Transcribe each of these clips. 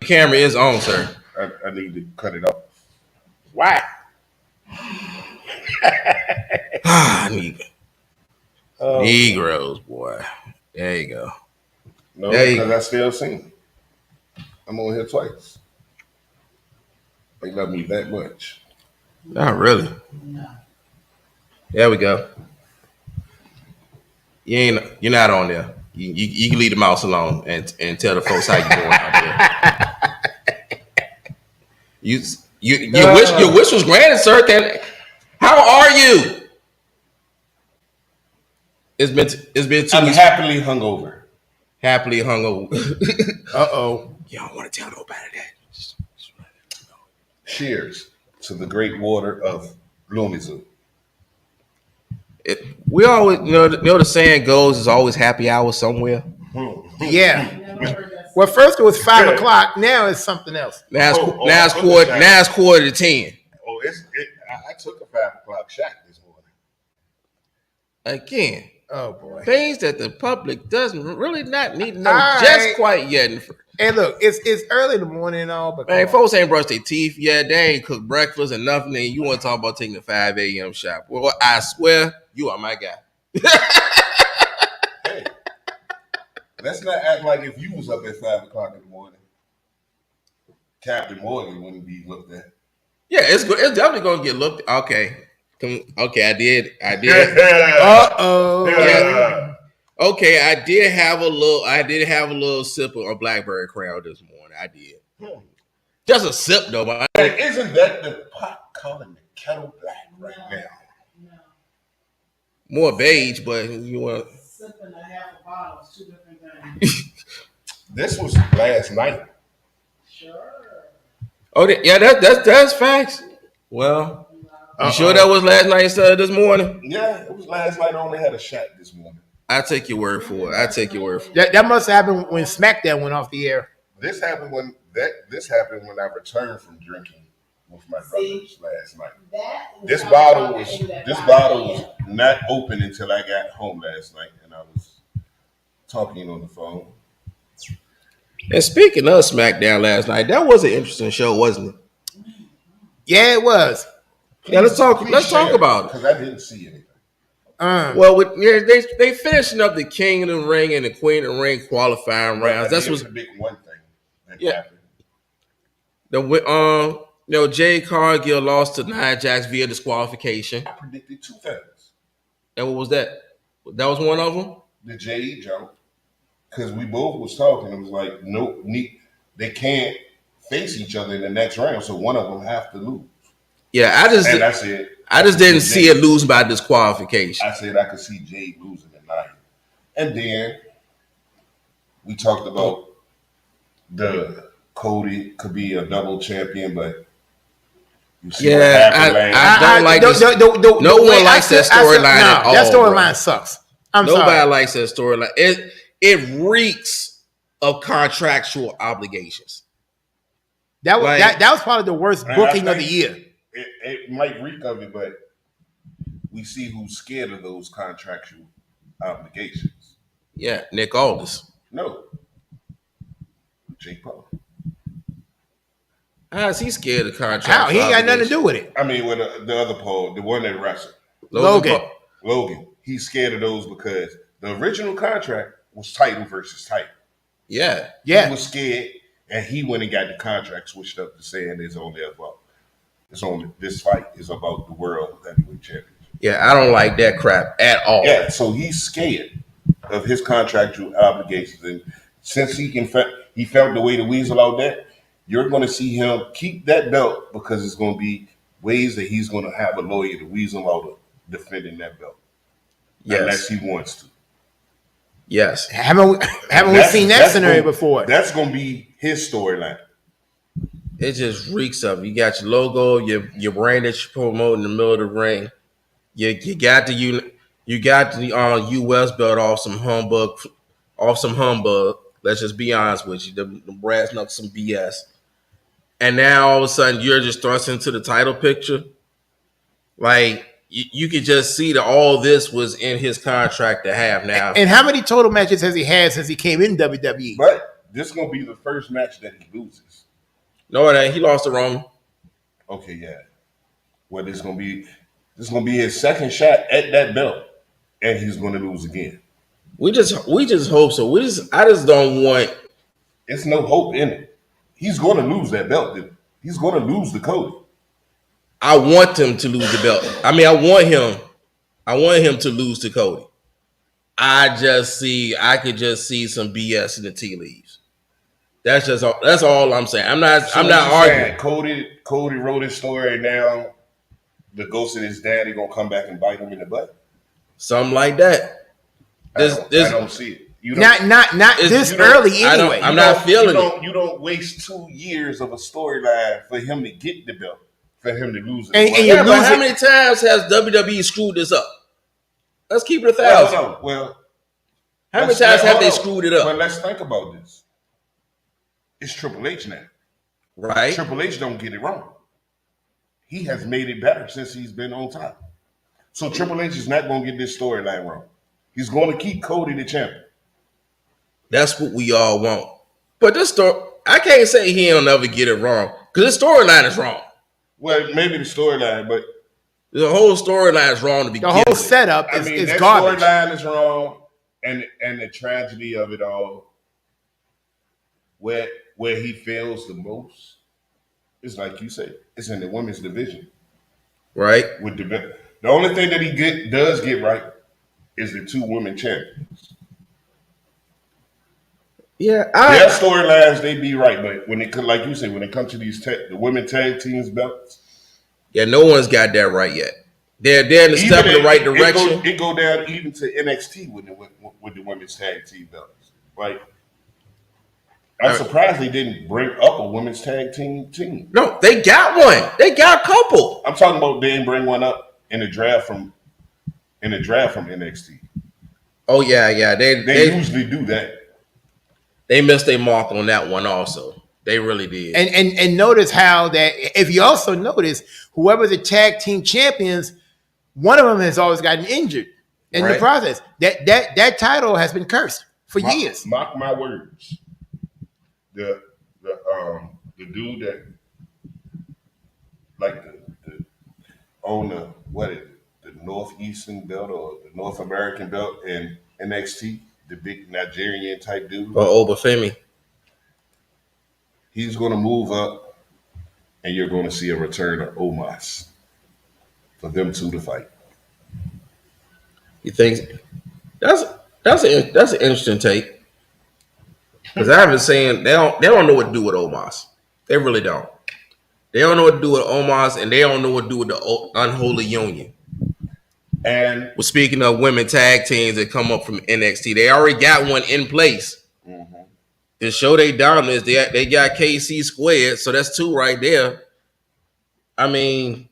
camera is on, sir. I need to cut it off. Why? Negroes, boy. There you go. No, because I still sing. I'm on here twice. They love me that much. Not really. No. There we go. You're not on there. You can leave the mouse alone and tell the folks how you doing out there. Your wish was granted, sir. How are you? It's been 2 weeks. I'm happily hungover. Happily hungover. Uh-oh. You don't want to tell nobody that. Cheers to the great water of Looney Zoo. We always, the saying goes, there's always happy hour somewhere. Yeah. Well, first it was 5 o'clock. Now it's something else. Now it's quarter to 10. Oh, I took a 5 o'clock shot this morning. Again. Oh boy. Things that the public doesn't really not need to know just quite yet. And look, it's early in the morning and all, but man, folks ain't brushed their teeth yet. They ain't cooked breakfast and nothing. And you want to talk about taking a 5 a.m. shot? Well, I swear you are my guy. Hey, let's not act like if you was up at 5 o'clock in the morning, Captain Morgan wouldn't be looked at. Yeah, it's definitely gonna get looked at. Okay, I did. Uh-oh. Yeah. Okay, I did have a little sip of a Blackberry Crown this morning. I did. Just a sip though, man. Isn't that the pot calling the kettle black right now? No. More beige, but you want sipping a half a bottle is 2 different things. This was last night. Sure. Oh, yeah, that's facts. Well. You sure that was last night instead of this morning? Yeah, it was last night. I only had a shot this morning. I take your word for it. That must have happened when SmackDown went off the air. This happened when I returned from drinking with my brothers last night. This bottle was not open until I got home last night, and I was talking on the phone. And speaking of SmackDown last night, that was an interesting show, wasn't it? Yeah, it was. Yeah, let's talk about it. Because I didn't see anything. Well, they finishing up the King of the Ring and the Queen of the Ring qualifying rounds. That's what's a big one thing that happened. Jade Cargill lost to Nia Jax via disqualification. I predicted 2 things. And what was that? That was one of them? The Jade jump. Because we both was talking. It was like, nope, they can't face each other in the next round, so one of them have to lose. Yeah, I just didn't see it lose by disqualification. I said I could see Jade losing tonight. And then we talked about the Cody could be a double champion, but you see what happened I don't like this. No one likes that storyline at all. That storyline sucks. Nobody likes that storyline. It reeks of contractual obligations. That was probably the worst booking of the year. It might reek of it, but we see who's scared of those contractual obligations. Yeah, Nick Aldis. No. Jake Paul. How is he scared of contracts? How? He ain't got nothing to do with it. I mean, with the other Paul, the one that wrestled. Logan. He's scared of those because the original contract was title versus title. Yeah. He was scared, and he went and got the contract switched up to saying it's only about this fight is about the world heavyweight championship. Yeah, I don't like that crap at all. Yeah, so he's scared of his contractual obligations, and since he felt the way the weasel out there, you're going to see him keep that belt because it's going to be ways that he's going to have a lawyer to weasel out of defending that belt, unless he wants to. Yes, haven't we seen that scenario before? That's going to be his storyline. It just reeks of it. You got your logo, your brand that you promote in the middle of the ring. You got the US belt off some humbug. Let's just be honest with you. The brass knuckles some BS. And now all of a sudden you're just thrust into the title picture. Like you could just see that all this was in his contract to have now. And how many total matches has he had since he came in WWE? But this is gonna be the first match that he loses. No, it ain't. He lost to Roman. Okay, yeah. Well, this is gonna be his second shot at that belt, and he's gonna lose again. We just hope so. I just don't want. It's no hope in it. He's gonna lose that belt. Dude. He's gonna lose the Cody. I want him to lose the belt. I mean, I want him to lose to Cody. I could just see some BS in the tea leaves. That's all I'm saying. I'm not arguing. Cody wrote his story, and now the ghost of his daddy gonna come back and bite him in the butt. Something like that. I don't see it. Not this early anyway. I'm not feeling it. You don't waste 2 years of a storyline for him to get the belt, for him to lose it. And Yeah, but how many times has WWE screwed this up? Let's keep it 1,000. Well, how many times have they screwed it up? Well, let's think about this. It's Triple H now. Right? Triple H don't get it wrong. He has made it better since he's been on top. So Triple H is not going to get this storyline wrong. He's going to keep Cody the champion. That's what we all want. But this story, I can't say he don't ever get it wrong because the storyline is wrong. Well, maybe the storyline, but the whole storyline is wrong to begin with. The whole setup is that garbage. Storyline is wrong, and the tragedy of it all, where he fails the most, is like you say, it's in the women's division. Right. With the only thing that he does get right is the 2 women champions. Yeah, their storylines they be right, but when it like you say, when it comes to these the women tag teams belts, yeah, no one's got that right yet. They're in the step in the right direction. It go down even to NXT with the women's tag team belts. Like, I'm surprised they didn't bring up a women's tag team. No, they got one. They got a couple. I'm talking about they didn't bring one up in the draft from NXT. Oh yeah. They usually do that. They missed their mark on that one also. They really did. And notice how that if you also notice, whoever the tag team champions, one of them has always gotten injured in the process. That title has been cursed for years. Mark my words. The dude that like the owner, the Northeastern belt or the North American belt in NXT, the big Nigerian type dude. Or Obafemi. He's going to move up, and you're going to see a return of Omos for them two to fight. You think that's an interesting take? Because I haven't seen they don't know what to do with Omos. They really don't. They don't know what to do with Omos, and they don't know what to do with the Unholy Union. And well, speaking of women tag teams that come up from NXT, they already got one in place. Mm-hmm. To show they dominance, they got KC squared, so that's 2 right there. I mean,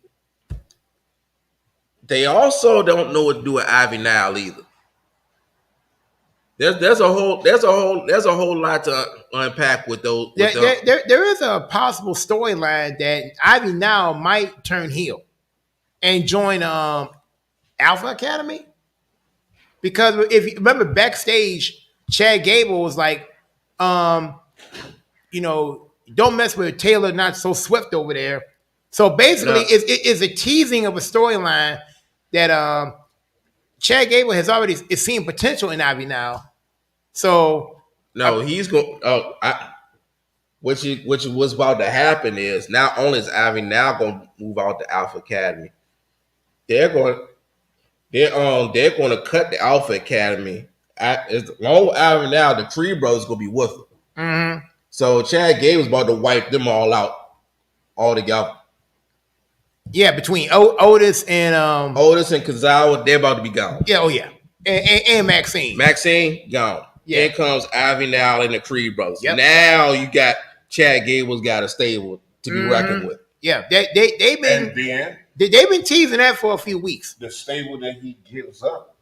they also don't know what to do with Ivy Nile either. There's a whole lot to unpack with those. There is a possible storyline that Ivy Nile might turn heel and join Alpha Academy, because if you remember backstage, Chad Gable was like, don't mess with Taylor, not so swift over there. So basically, it's a teasing of a storyline that Chad Gable has already is seeing potential in Ivy now. So no, he's going. What's about to happen is not only is Ivy now going to move out to Alpha Academy, they're going to cut the Alpha Academy. As long as Ivy now, the Creed brothers going to be with them. Mm-hmm. So Chad Gable's about to wipe them all out, all together. Yeah, between Otis and Kazawa, they're about to be gone. Yeah, oh yeah, and Maxine. Maxine gone. Yeah. Then comes Ivy now and the Creed brothers. Yep. Now you got Chad Gable's got a stable to be reckoned with. Yeah, they've been teasing that for a few weeks. The stable that he gives up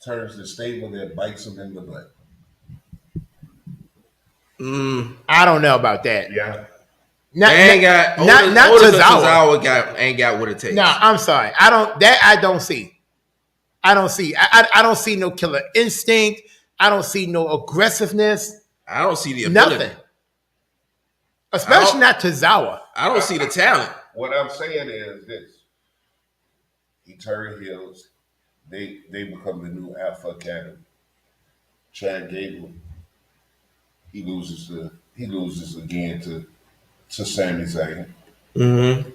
turns the stable that bites him in the butt. I don't know about that. Yeah. Not Tozawa ain't got what it takes. No, I'm sorry. I don't see. I don't see no Killer Instinct. I don't see no aggressiveness. I don't see the ability. Nothing. Especially not Tozawa. I don't see the talent. What I'm saying is this: he turned heels. They become the new Alpha Academy. Chad Gable, he loses again to Sami Zayn. Mm-hmm.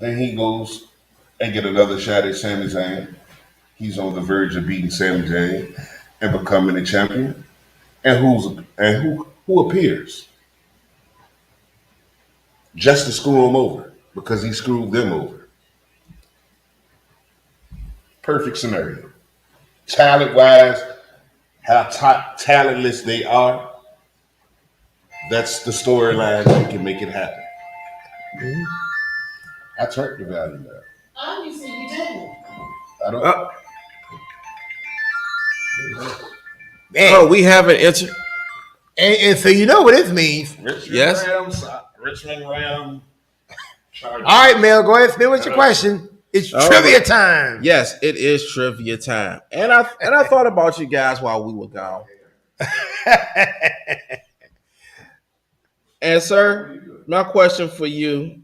Then he goes and get another shot at Sami Zayn. He's on the verge of beating Sami Zayn and becoming a champion. And who appears? Just to screw him over because he screwed them over. Perfect scenario. Talent-wise, how talentless they are, that's the storyline that can make it happen. Mm-hmm. I turned the value down. Obviously, you didn't. I don't. Man. Oh, we have an enter. And so you know what this means. Yes. Richmond Ram. All right, Mel, go ahead and spit with your question. It's trivia time. Yes, it is trivia time. And I thought about you guys while we were gone. And sir, my question for you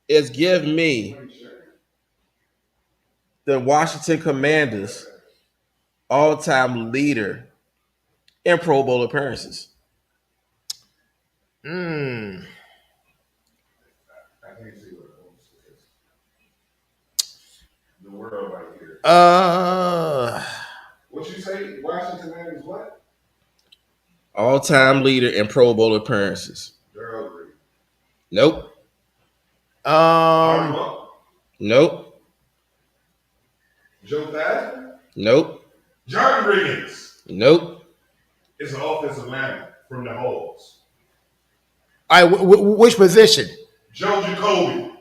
is give me the Washington Commanders all-time leader in Pro Bowl appearances. I can't see what it is. The world right here. What you say? Washington Commanders what? All-time leader in Pro Bowl appearances. Gerald Green. Nope. Nope. Joe Theismann? Nope. John Riggins. Nope. It's an offensive lineman from the Hogs. All right, which position? Joe Jacoby.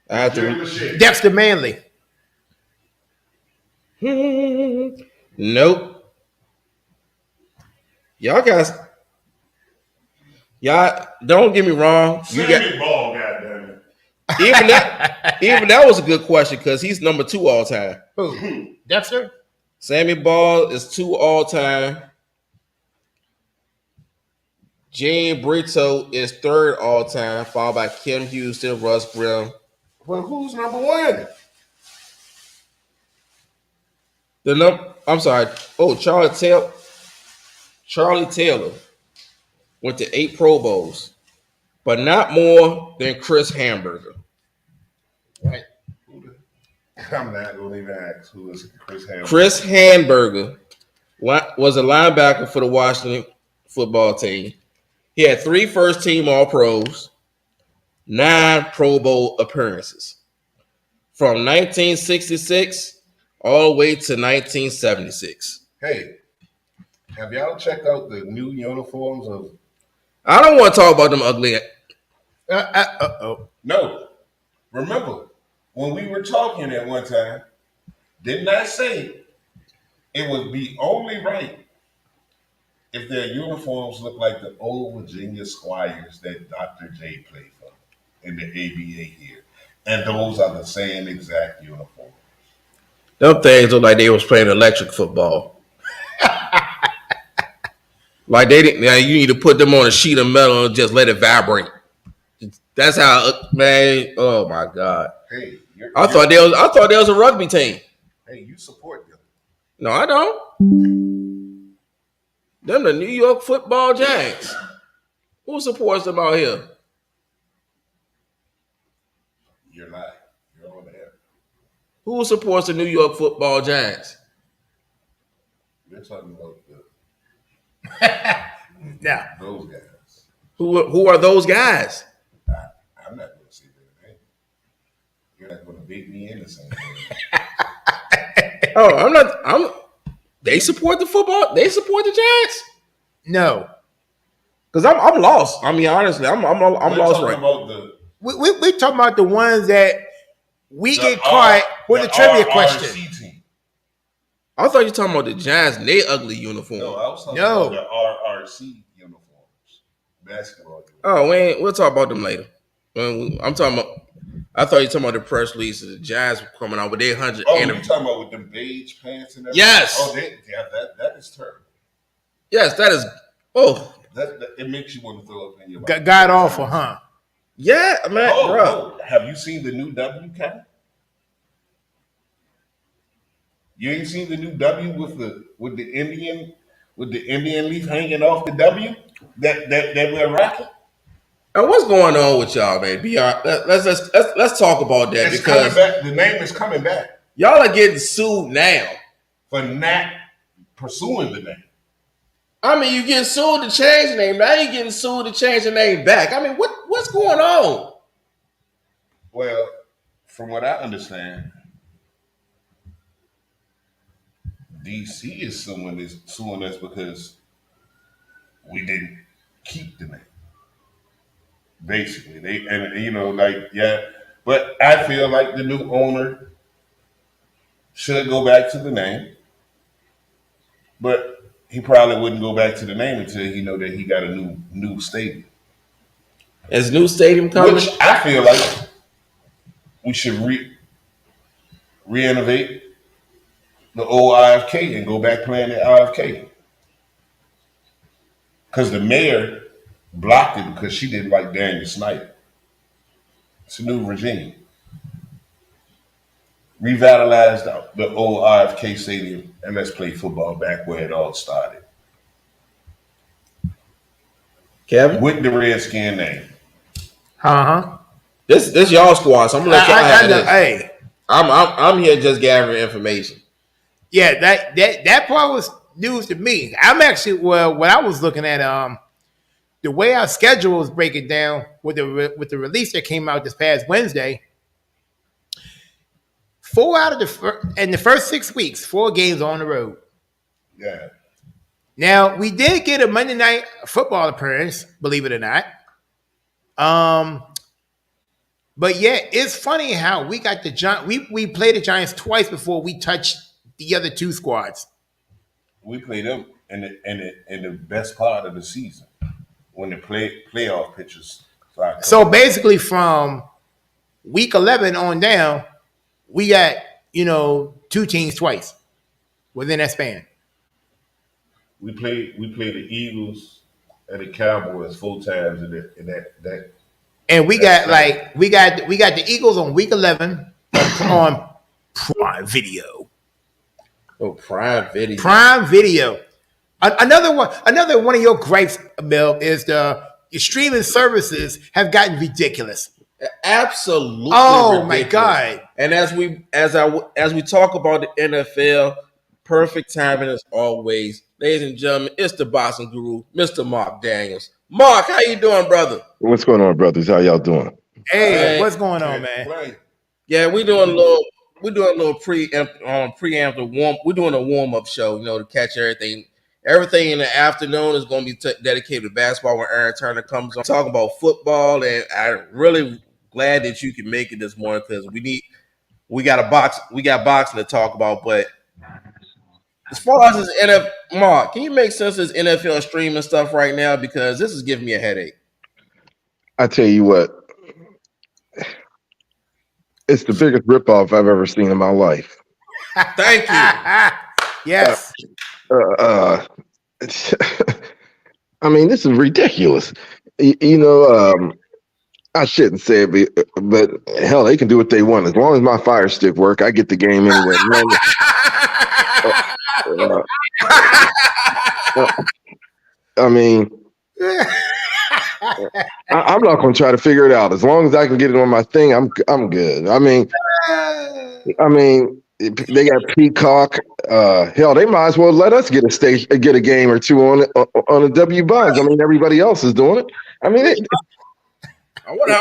I have Jerry to. Lachey. Dexter Manley. Nope. Y'all guys, y'all don't get me wrong. You got Sammy Ball, goddammit. even that was a good question because he's number 2 all time. Who? Dexter? Sammy Ball is 2 all time. Gene Brito is 3rd all time, followed by Kim Houston, Russ Grimm. Well, who's number 1? I'm sorry. Oh, Charlie Taylor went to 8 Pro Bowls, but not more than Chris Hamburger. Right. I'm not going to even ask who is Chris Hamburger. Chris Hamburger was a linebacker for the Washington football team. He had 3 first-team All-Pros, 9 Pro Bowl appearances. From 1966 all the way to 1976. Hey, have y'all checked out the new uniforms of... I don't want to talk about them ugly. No. Remember, when we were talking at one time, didn't I say it would be only right if their uniforms look like the old Virginia Squires that Dr. J played for in the ABA here? And those are the same exact uniforms. Them things look like they was playing electric football. Like they didn't. Now you need to put them on a sheet of metal and just let it vibrate. That's how, man. Oh my God. Hey, I thought there was a rugby team. Hey, you support them. No, I don't. Them the New York Football Giants. Who supports them out here? You're lying. You're on the air. Who supports the New York Football Giants? You're talking about Yeah. those guys. Who are those guys? I'm not going to say their name. You're not going to beat me into something. Oh, I'm not. They support the football. They support the Giants. No. Because I'm lost. I mean, honestly, I'm lost right now. About the We talking about the ones that we get caught with the trivia question. team. I thought you were talking about the Giants and they ugly uniform. No, I was talking No. about the RRC uniforms. Basketball uniforms. Oh, we'll talk about them later. I'm talking about. I thought you were talking about the press release of the Giants were coming out with their 100th Oh, you anniversary. talking about with them beige pants and everything? Yes. Oh, that is terrible. Yes, that is. Oh, That it makes you want to throw up in your mouth. God awful, huh? yeah, man, bro. Oh, have you seen the new W, Kevin? You ain't seen the new W with the Indian leaf hanging off the W that we're rocking? And what's going on with y'all, man? Let's talk about that It's coming because back. The name is coming back y'all are getting sued now. for not pursuing the name. I mean, you getting sued to change the name. Now you getting sued to change the name back. I mean, what's going on? Well, from what I understand, DC is suing us because we didn't keep the name. Basically, but I feel like the new owner should go back to the name, but he probably wouldn't go back to the name until he know that he got a new stadium. Is new stadium coming? Which I feel like we should re-innovate the old IFK and go back playing at IFK. Because the mayor blocked it because she didn't like Daniel Snyder. It's a new regime. Revitalize the old IFK stadium and let's play football back where it all started. Kevin, With the Redskin name. Uh-huh. this y'all squad, so I'm gonna let y'all have this. Hey, I'm here just gathering information. yeah, that part was news to me. I'm actually what I was looking at the way our schedule is breaking down with the release that came out this past Wednesday. 4 out of in the first 6 weeks, 4 games on the road. Yeah. Now we did get a Monday night football appearance, believe it or not. But yeah, it's funny how we got the Giants. We played the Giants twice before we touched the other 2 squads. We played them in the best part of the season when the playoff pitchers started. So basically, from week 11 on down, we got 2 teams twice within that span. We played the Eagles and the Cowboys 4 times in that. And we got the Eagles on week 11 on Prime Video. Oh, Prime Video. Prime Video. Another one of your gripes, Bill, is the streaming services have gotten ridiculous. Absolutely. Oh ridiculous. my God. And as we talk about the NFL, perfect timing as always. Ladies and gentlemen, it's the boxing guru, Mr. Mark Daniels. Mark, how you doing, brother? What's going on, brothers? How y'all doing? Hey, what's going on, man? Yeah, we're doing a little preemptive warm. We're doing a warm-up show, to catch everything. Everything in the afternoon is going to be dedicated to basketball when Aaron Turner comes on. Talking about football, and I'm really glad that you can make it this morning because we got boxing to talk about. But as far as this NFL, Mark, can you make sense of this NFL streaming stuff right now? Because this is giving me a headache. I tell you what, it's the biggest ripoff I've ever seen in my life. Thank you. Yes. I mean, this is ridiculous. I shouldn't say it, but hell, they can do what they want. As long as my Fire Stick work, I get the game anyway. I mean, I'm not going to try to figure it out. As long as I can get it on my thing, I'm good. I mean, they got Peacock. Hell, they might as well let us get a game or two on a W Buzz. I mean, everybody else is doing it. I mean, I wonder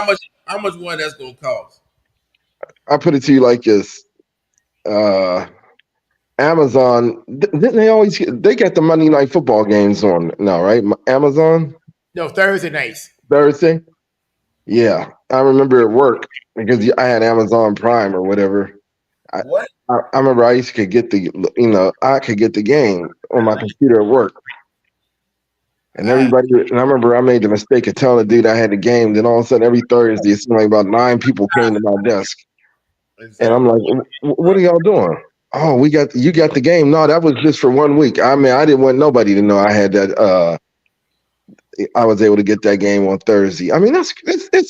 how much one that's going to cost. I put it to you like this. Amazon, didn't they always they got the Monday Night Football games on now, right? Amazon? No, Thursday nights. Thursday? Yeah. I remember at work because I had Amazon Prime or whatever. What? I remember I could get the game on my computer at work. And everybody, and I remember I made the mistake of telling the dude I had the game. Then all of a sudden, every Thursday, it seemed like about 9 people came to my desk, and I'm like, "What are y'all doing?" Oh, you got the game. No, that was just for 1 week. I mean, I didn't want nobody to know I had that. I was able to get that game on Thursday. I mean, it's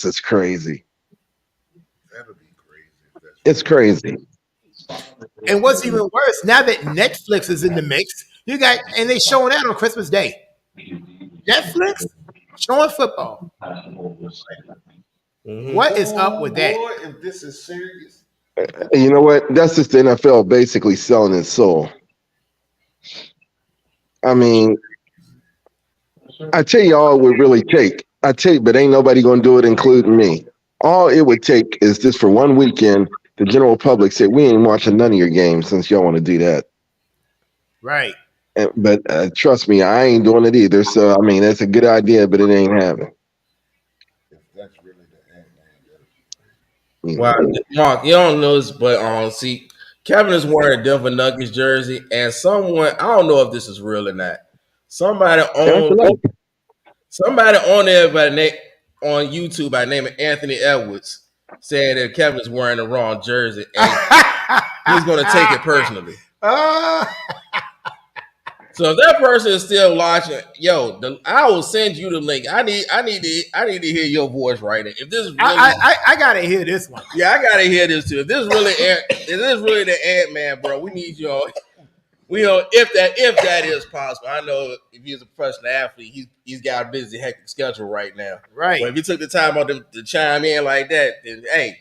just crazy. That'll be crazy. It's crazy. And what's even worse, now that Netflix is in the mix, and they showing that on Christmas Day. Netflix showing football. What is up with that? Boy, if this is serious. You know what? That's just the NFL basically selling its soul. I mean, I tell you all it would really take. But ain't nobody gonna do it, including me. All it would take is just for 1 weekend, the general public said, "We ain't watching none of your games since y'all want to do that." Right. But trust me, I ain't doing it either. So I mean, that's a good idea, but it ain't happening. If that's really the end, You know? Well, Mark, you don't know this, but see, Kevin is wearing a Denver Nuggets jersey, and someone, I don't know if this is real or not. Somebody on there on YouTube by the name of Anthony Edwards said that Kevin is wearing the wrong jersey, and he's going to take it personally. So if that person is still watching, I will send you the link. I need to hear your voice right now. If this really, I gotta hear this one. yeah, I gotta hear this too. If this is really the Ant-Man, bro, we need you all. If that is possible. I know if he's a professional athlete, he's got a busy, hectic schedule right now. Right. But if you took the time out to chime in like that, then hey,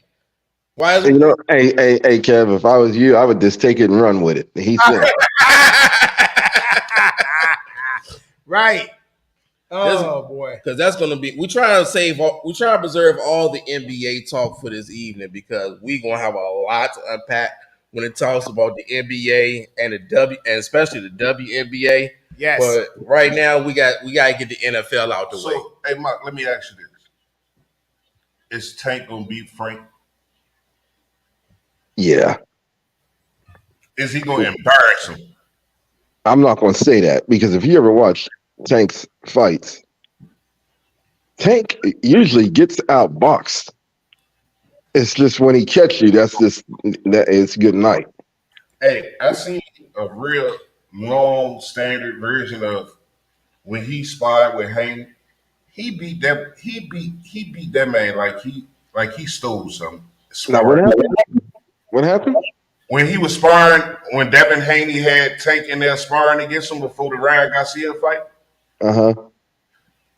why is it? Hey, Kev, if I was you, I would just take it and run with it. He said. Right. Oh boy. Because that's going to be. We try to preserve all the NBA talk for this evening because we're going to have a lot to unpack when it talks about the NBA and and especially the WNBA. Yes. But right now we got to get the NFL out the way. So, hey, Mark, let me ask you this: Is Tank gonna beat Frank? Yeah. Is he gonna embarrass him? I'm not going to say that because if you ever watch Tank's fights, Tank usually gets outboxed. It's just when he catches you, that it's good night. Hey, I seen a real long standard version of when he sparred with Haney. He beat that man like he stole something. Now what happened? When he was sparring, when Devin Haney had Tank in there sparring against him before the Ryan Garcia fight,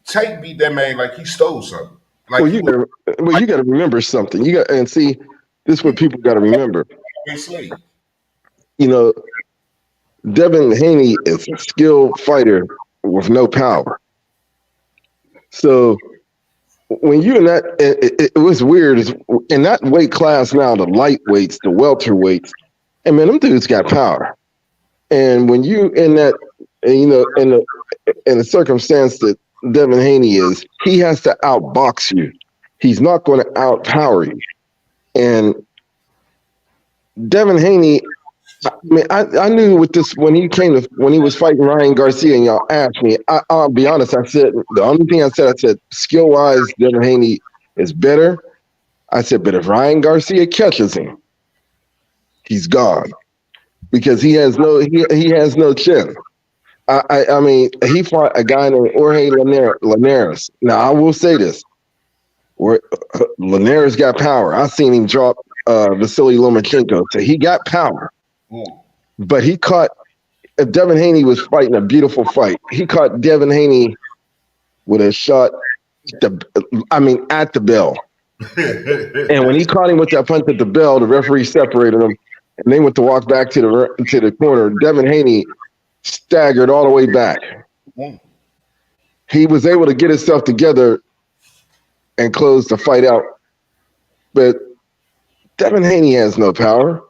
Tank beat that man like he stole something. Like you got to remember something. This is what people got to remember. You know, Devin Haney is a skilled fighter with no power. So when you're in that, it was weird. In that weight class now, the lightweights, the welterweights, and man, them dudes got power. And when you in that, in the circumstance that Devin Haney is, he has to outbox you. He's not going to outpower you. And Devin Haney, I mean, I knew with this when he was fighting Ryan Garcia, and y'all asked me. I'll be honest. I said the only thing I said skill wise, Devin Haney is better. I said, but if Ryan Garcia catches him, he's gone because he has no chin. I mean, he fought a guy named Jorge Linares. Now I will say this: Linares got power. I seen him drop Vasily Lomachenko, so he got power. But he caught Devin Haney was fighting a beautiful fight. He caught Devin Haney with a shot at the bell. And when he caught him with that punch at the bell, the referee separated him, and they went to walk back to the corner. Devin Haney staggered all the way back. He was able to get himself together and close the fight out. But Devin Haney has no power.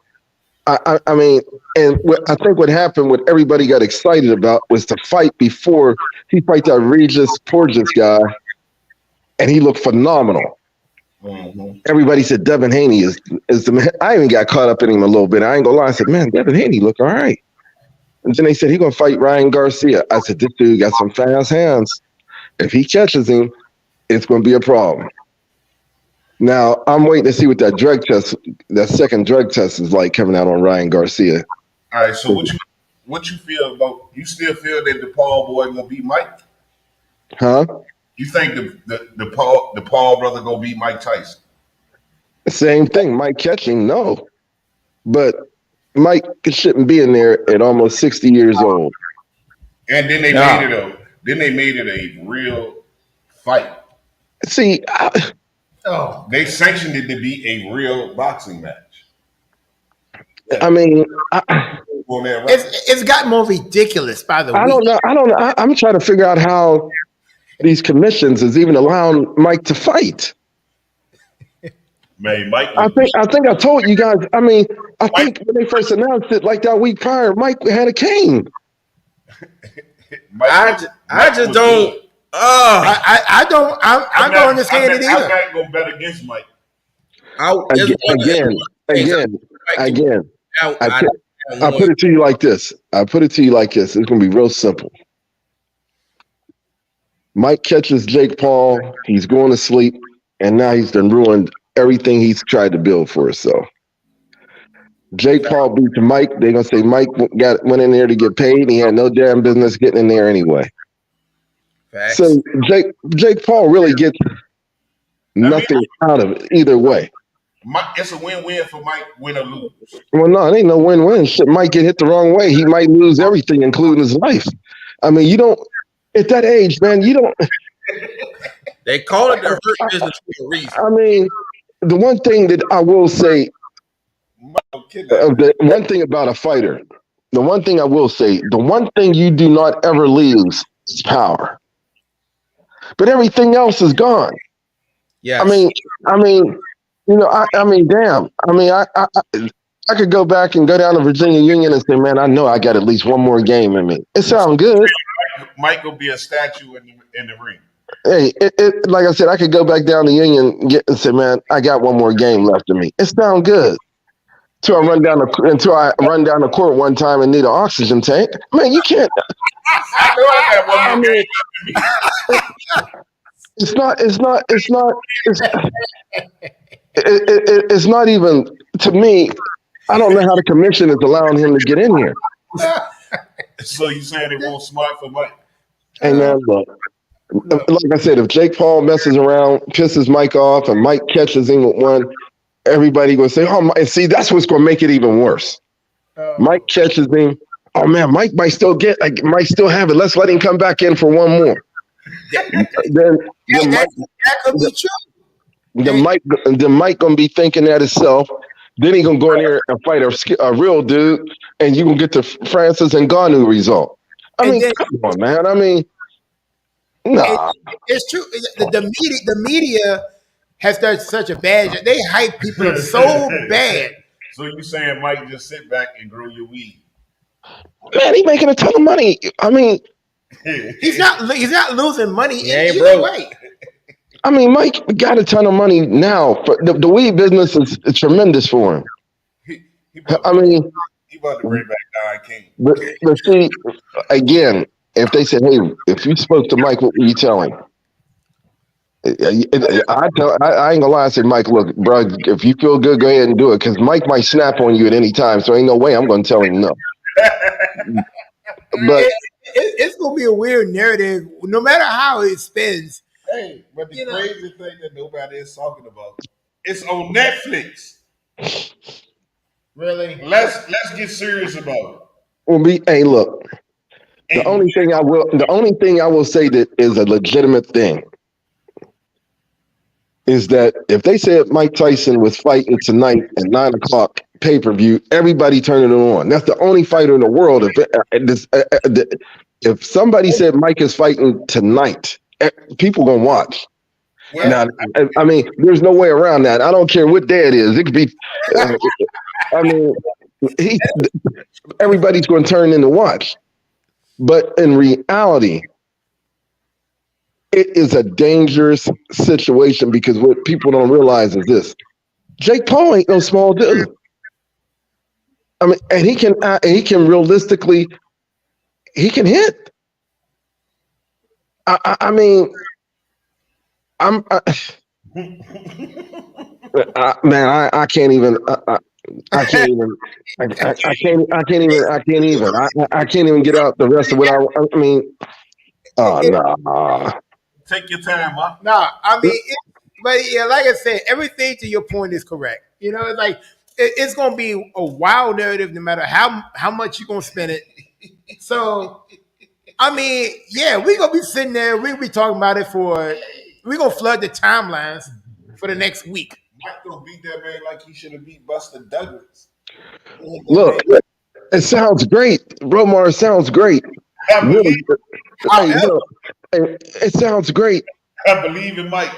I mean, and I think what happened, what everybody got excited about was the fight before he fight that Regis Porges guy, and he looked phenomenal. Mm-hmm. Everybody said Devin Haney is the man. I even got caught up in him a little bit. I ain't gonna lie. I said, man, Devin Haney look all right. And then they said he's gonna fight Ryan Garcia. I said, this dude got some fast hands. If he catches him, it's gonna be a problem. Now I'm waiting to see what that drug test, that second drug test is like coming out on Ryan Garcia. All right, so what you feel about? You still feel that the Paul boy gonna beat Mike? Huh? You think the Paul brother gonna beat Mike Tyson? Same thing. Mike catching, no. But Mike shouldn't be in there at almost 60 years old. And then they made it a real fight. See, They sanctioned it to be a real boxing match. I mean, On that record. It's got more ridiculous by the I week. don't know. I'm trying to figure out how these commissions is even allowing Mike to fight. Man, Mike. I think I told you guys. I mean, I think when they first announced it, like that week prior, Mike had a cane. I just don't. I don't understand it I'm either. not gonna bet against Mike. Again. I put it to you like this. It's gonna be real simple. Mike catches Jake Paul. He's going to sleep, and now he's done ruined everything he's tried to build for himself. Jake Paul beats Mike. They're gonna say Mike went in there to get paid. And he had no damn business getting in there anyway. Facts. So Jake Paul really gets nothing out of it either way. It's a win-win for Mike, win or lose. Well, no, it ain't no win-win. Shit might get hit the wrong way. He might lose everything, including his life. I mean, you don't at that age, man. You don't. They call it the hurt business for a reason. I mean, the one thing that I will say, the one thing about a fighter, the one thing I will say, the one thing you do not ever lose is power. But everything else is gone. Yes. I mean, you know, I mean, damn. I mean, I could go back and go down to Virginia Union and say, man, I know I got at least one more game in me. It sounds good. Mike will be a statue in the ring. Hey, like I said, I could go back down to Union and say, man, I got one more game left in me. It sounds good. Until I run down the court one time and need an oxygen tank. Man, you can't. I know I got one more game left in me. It's not even, to me, I don't know how the commission is allowing him to get in here. So you saying it won't smart for Mike? Hey man, look, like I said, if Jake Paul messes around, pisses Mike off, and Mike catches him with one, everybody gonna say, "Oh, and see, that's what's gonna make it even worse." Mike catches him. Oh man, Mike might still have it. Let's let him come back in for one more. then That could be true. Then Mike gonna be thinking that himself. Then he gonna go in there and fight a real dude, and you gonna get the Francis Ngannou result. I mean, come on, man. I mean, nah. It's true. The media has done such a bad job. They hype people up so bad. So you saying Mike just sit back and grow your weed? Man, he making a ton of money. I mean, He's not losing money ain't either broke. way. I mean, Mike got a ton of money now. For the weed business is tremendous for him. He I mean, about to bring back Don King. but see, again, if they said, "Hey, if you spoke to Mike, what were you telling?" I ain't gonna lie. I said, Mike, look, bro, if you feel good, go ahead and do it, because Mike might snap on you at any time. So ain't no way I'm gonna tell him no. But It's gonna be a weird narrative, no matter how it spins. Hey, but the crazy thing that nobody is talking about, it's on Netflix. Really? Let's get serious about hey, look. The only thing I will say that is a legitimate thing is that if they said Mike Tyson was fighting tonight at 9:00 pay-per-view, everybody turning it on. That's the only fighter in the world. If somebody said Mike is fighting tonight, people gonna watch. Now, I mean, there's no way around that. I don't care what day it is. It could be. I mean, everybody's going to turn in to watch. But in reality, it is a dangerous situation because what people don't realize is this: Jake Paul ain't no small dude. I mean, and he can realistically he can hit. I mean, I'm man. I can't even. I can't even. I can't even. I can't even get out the rest of what I mean. Oh no. Take your time, Mark. Nah, I mean, but yeah, like I said, everything to your point is correct. You know, it's like it's gonna be a wild narrative no matter how much you're gonna spend it. So, I mean, yeah, we're gonna be sitting there. We'll be talking about it we're gonna flood the timelines for the next week. Mike gonna beat that man like he should have beat Buster Douglas. Look, it sounds great. Romar sounds great. I believe, Really, hey, look, it sounds great. I believe in Mike.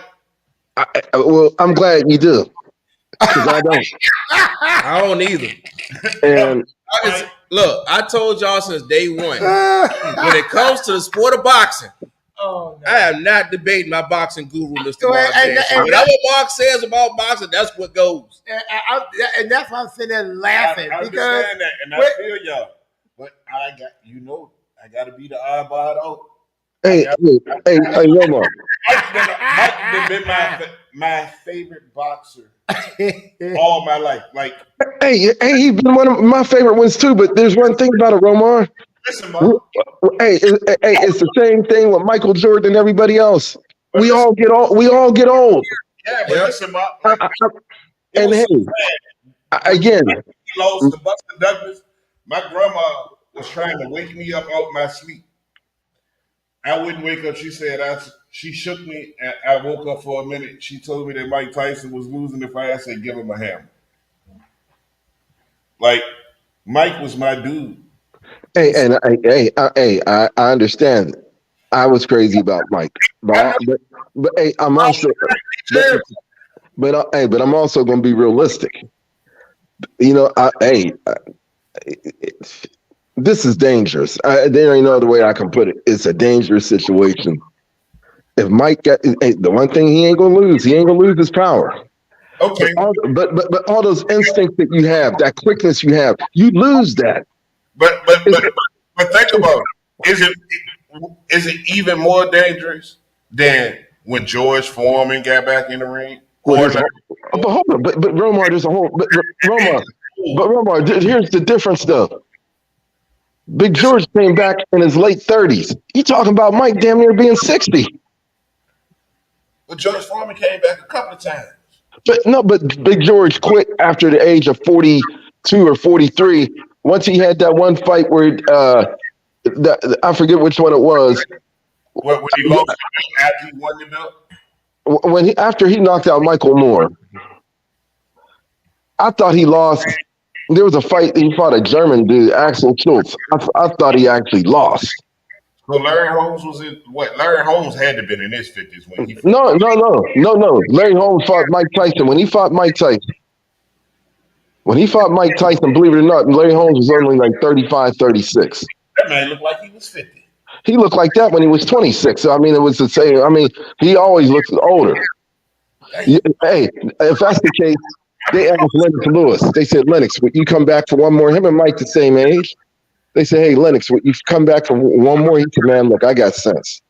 Well, I'm glad you do, because I don't. I don't either. And Look, I told y'all since day one. When it comes to the sport of boxing, Oh, no. I am not debating my boxing guru, Mr. Well, Mark and- Jackson. and- Whatever Mark says about boxing, that's what goes. And that's why I'm sitting there laughing I because understand that, and I Wait. feel y'all. But I got to be the oddball out. hey, Romar. Mike been my favorite boxer all my life. Like, Hey, he's been one of my favorite ones too. But there's one thing about it, Romar. listen, Mike. It's the same thing with Michael Jordan and everybody else. We all get old. Yeah, but listen, Mike. And hey, again, He lost to Buster Douglas. My grandma was trying to wake me up out my sleep. I wouldn't wake up. She said she shook me, and I woke up for a minute. She told me that Mike Tyson was losing the fight. I said, give him a hammer. Like, Mike was my dude. I understand. I was crazy about Mike, but hey, I'm also, but I'm also going to be realistic. You know, this is dangerous. There ain't no other way I can put it. It's a dangerous situation. If Mike got the one thing he ain't gonna lose his power. Okay. But all those instincts that you have, that quickness you have, you lose that. But think about it. Is it even more dangerous than when George Foreman got back in the ring? But hold on, but Romar, there's a whole. But Romar, here's the difference though. Big George came back in his late 30s. You talking about Mike damn near being 60? But George Foreman came back a couple of times. But Big George quit after the age of 42 or 43. Once he had that one fight where I forget which one it was. When he lost after he won the belt? After he knocked out Michael Moore. I thought he lost. There was a fight, he fought a German dude, Axel Schultz. I thought he actually lost. So Larry Holmes was in what? Larry Holmes had to have been in his 50s when he fought. No. Larry Holmes fought Mike Tyson. When he fought Mike Tyson, believe it or not, Larry Holmes was only like 35, 36. That man looked like he was 50. He looked like that when he was 26. So, I mean, it was the same. I mean, he always looks older. Hey, if that's the case, they asked Lennox Lewis. They said, Lennox, would you come back for one more? Him and Mike the same age. They said, hey, Lennox, would you come back for one more? He said, man, look, I got sense.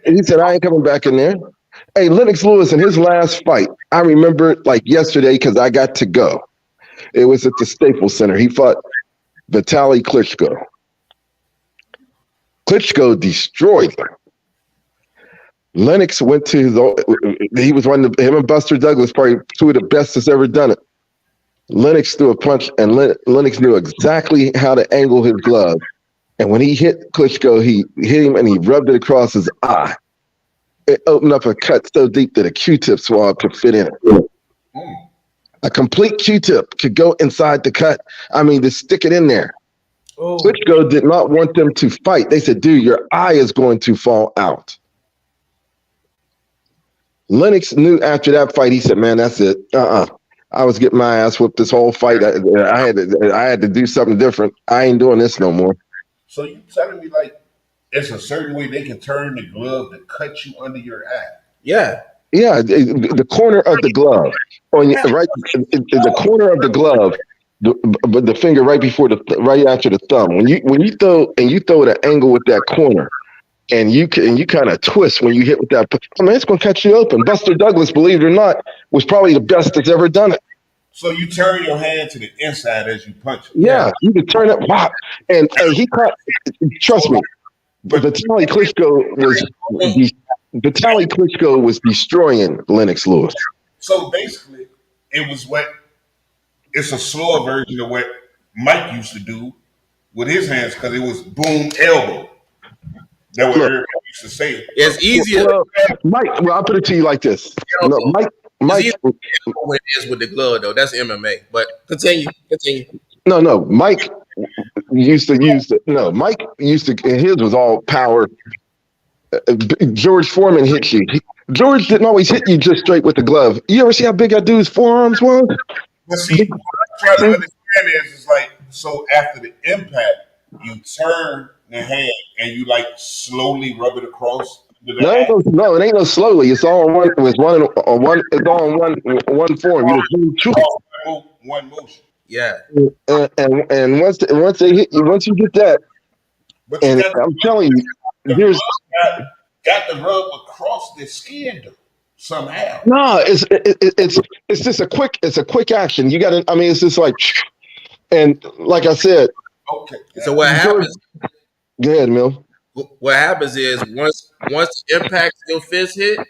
He said, I ain't coming back in there. Hey, Lennox Lewis in his last fight, I remember it like yesterday because I got to go. It was at the Staples Center. He fought Vitaly Klitschko. Klitschko destroyed him. Lennox went to he was him and Buster Douglas, probably two of the best that's ever done it. Lennox threw a punch, and Lennox knew exactly how to angle his glove. And when he hit Klitschko, he hit him and he rubbed it across his eye. It opened up a cut so deep that a Q-tip swab could fit in it. A complete Q-tip could go inside the cut. I mean, to stick it in there. Oh. Klitschko did not want them to fight. They said, dude, your eye is going to fall out. Lennox knew after that fight, he said, man, that's it. I was getting my ass whooped this whole fight. I had to do something different. I ain't doing this no more. So you telling me like it's a certain way they can turn the glove to cut you under your eye? Yeah. Yeah, the corner of the glove, the corner of the glove but the finger right before right after the thumb. When you throw at an angle with that corner, and you kind of twist when you hit with that. I mean, it's going to cut you open. Buster Douglas, believe it or not, was probably the best that's ever done it. So you turn your hand to the inside as you punch it. Yeah, you could turn it, wow. And he caught. Trust me, Vitaly Klitschko was destroying Lennox Lewis. So basically, it's a slower version of what Mike used to do with his hands because it was boom elbow. That what everybody used to say. It's easier. Mike, I'll put it to you like this. No, Mike. It's when it is with the glove though. That's MMA. But continue. No. Mike used to use Mike used to. His was all power. George Foreman hit you. George didn't always hit you just straight with the glove. You ever see how big that dude's forearms was? But see, what I'm trying to understand is like, so after the impact, you turn the hand and you like slowly rub it across. No, it ain't no slowly. It's all one. It's all in one form. One motion. Yeah. And once they hit you, once you get that, but and I'm telling you, here's got to rub across the skin though, somehow. No, it's just a quick action. You got to. I mean, it's just like, and like I said. Okay. So what happens? Go ahead, Mill. What happens is once the impact your fist hit,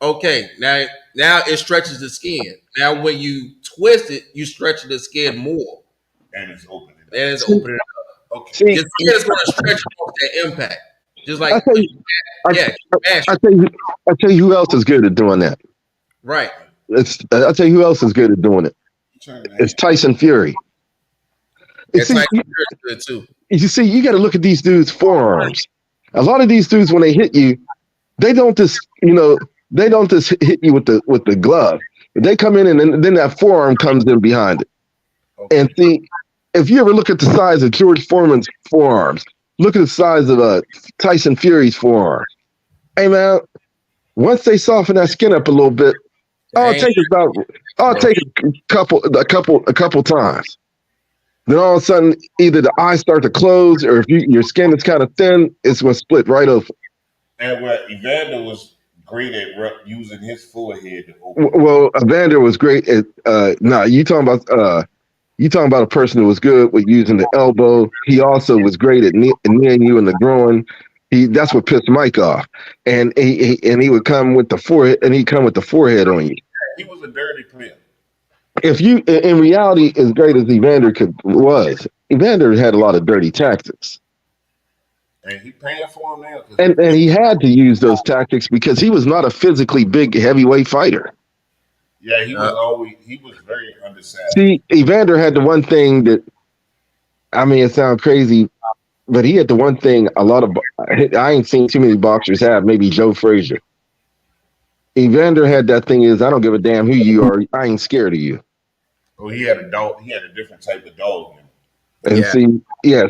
okay, now it stretches the skin. Now when you twist it, you stretch the skin more. And it's opening up. Okay. See, your skin is going to stretch off that impact. Just like I tell you who else is good at doing that. Right. I'll tell you who else is good at doing it. It's Tyson Fury. Tyson Fury is good too. You see, you got to look at these dudes' forearms. A lot of these dudes, when they hit you, they don't just hit you with the glove. They come in and then that forearm comes in behind it. Okay. And see, if you ever look at the size of George Foreman's forearms, look at the size of Tyson Fury's forearm. Hey man, once they soften that skin up a little bit, I'll take a couple times. Then all of a sudden, either the eyes start to close, or if your skin is kind of thin, it's going to split right open. And what Evander was great at using his forehead to open. Well, Evander was great at. You talking about a person who was good with using the elbow. He also was great at kneeing you in the groin. That's what pissed Mike off, and he would come with the forehead, and he'd come with the forehead on you. He was a dirty player. If you, in reality, as great as Evander was, Evander had a lot of dirty tactics. And he paying for them now. And he had to use those tactics because he was not a physically big heavyweight fighter. Yeah, he was very undersized. See, Evander had the one thing that, I mean, it sounds crazy, but he had the one thing I ain't seen too many boxers have, maybe Joe Frazier. Evander had that thing is, I don't give a damn who you are, I ain't scared of you. Oh, he had a dog. He had a different type of dog in him. And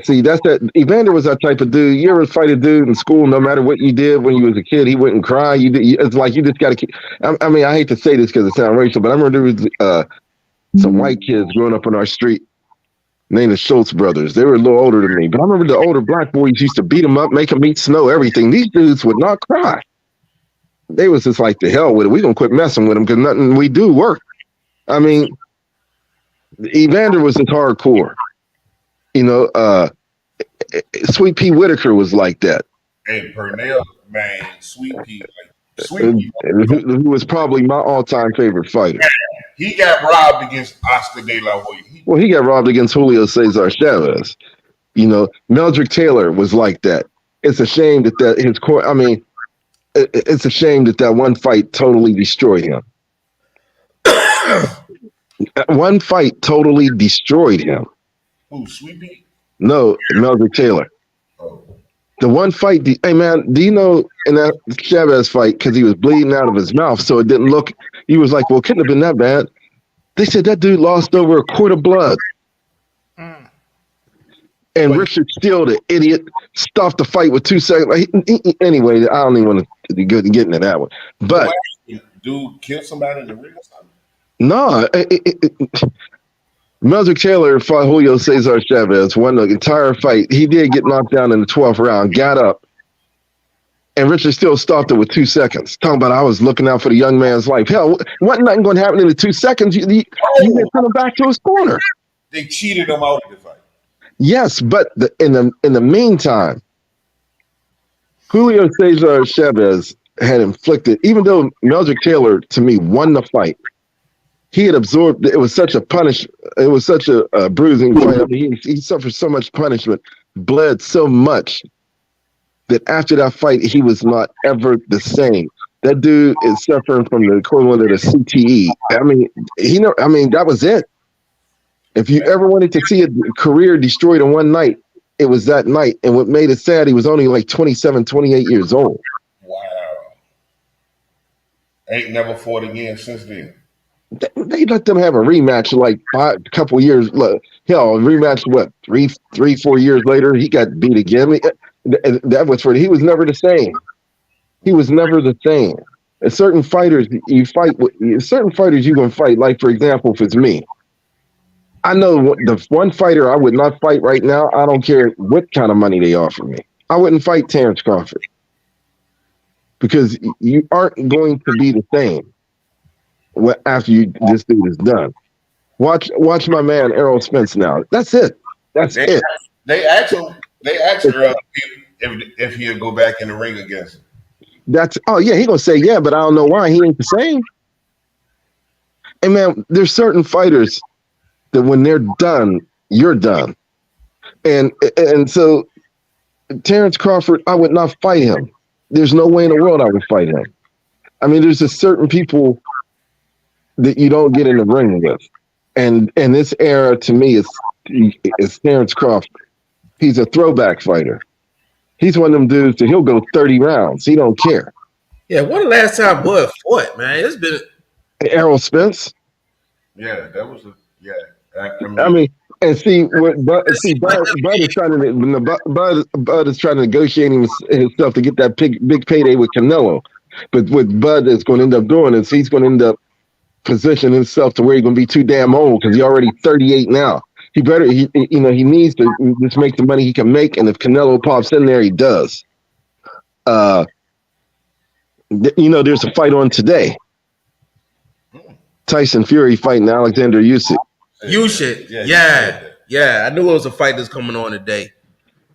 see, that's that. Evander was that type of dude. You ever fight a dude in school, no matter what you did when you was a kid, he wouldn't cry. It's like you just got to keep. I mean, I hate to say this because it sounds racial, but I remember there was some white kids growing up on our street named the Schultz brothers. They were a little older than me, but I remember the older black boys used to beat them up, make them eat snow, everything. These dudes would not cry. They was just like, the hell with it. We're going to quit messing with them because nothing we do work. I mean, Evander was just hardcore. You know, Sweet Pea Whitaker was like that. Hey, Purnell, man, Sweet Pea. Who was probably my all-time favorite fighter. He got robbed against Oscar De La Hoya. He got robbed against Julio Cesar Chavez. You know, Meldrick Taylor was like that. It's a shame that his core, I mean, it's a shame that one fight totally destroyed him. One fight totally destroyed him. Who, Sweet Pea? No, Meldrick Taylor. Oh. The one fight, hey man, do you know in that Chavez fight, because he was bleeding out of his mouth, so it didn't look, he was like, well, it couldn't have been that bad. They said that dude lost over a quart of blood. And Richard Steele, the idiot, stopped the fight with 2 seconds. Anyway, I don't even want to get into that one. But dude killed somebody in the ring or something? No, Meldrick Taylor fought Julio Cesar Chavez, won the entire fight. He did get knocked down in the 12th round, got up, and Richard still stopped it with 2 seconds. Talking about I was looking out for the young man's life. Hell, wasn't nothing going to happen in the 2 seconds. You get coming back to his corner. They cheated him out of the fight. Yes, but in the meantime, Julio Cesar Chavez had inflicted, even though Meldrick Taylor to me won the fight, he had absorbed. It was such a bruising fight. I mean, he suffered so much punishment, bled so much that after that fight, he was not ever the same. That dude is suffering from the equivalent of the CTE. I mean, that was it. If you ever wanted to see a career destroyed in one night, it was that night. And what made it sad, he was only like 27, 28 years old. Wow. Ain't never fought again since then. They let them have a rematch like a couple years. Hell, a rematch, what, 4 years later, he got beat again. That was he was never the same. He was never the same. And certain fighters you fight with, certain fighters you can fight. Like, for example, if it's me, I know the one fighter I would not fight right now. I don't care what kind of money they offer me. I wouldn't fight Terrence Crawford because you aren't going to be the same after this dude is done. Watch my man Errol Spence now. That's it. It. They asked him. They asked her if he'll go back in the ring against him. He gonna say yeah, but I don't know why he ain't the same. And man, there's certain fighters that when they're done, you're done. And so Terrence Crawford, I would not fight him. There's no way in the world I would fight him. I mean, there's just certain people that you don't get in the ring with. And this era to me is Terrence Crawford. He's a throwback fighter. He's one of them dudes that he'll go 30 rounds. He don't care. Yeah, when the last time Bud fought, man? It's been Errol Spence. Yeah, that was and see what Bud is trying to Bud is trying to negotiate himself to get that big payday with Canelo. But what Bud is going to end up doing is he's going to end up positioning himself to where he's going to be too damn old because he's already 38 now. He needs to just make the money he can make, and if Canelo pops in there, he does. There's a fight on today. Tyson Fury fighting Alexander Usyk. Yeah. I knew it was a fight that's coming on today,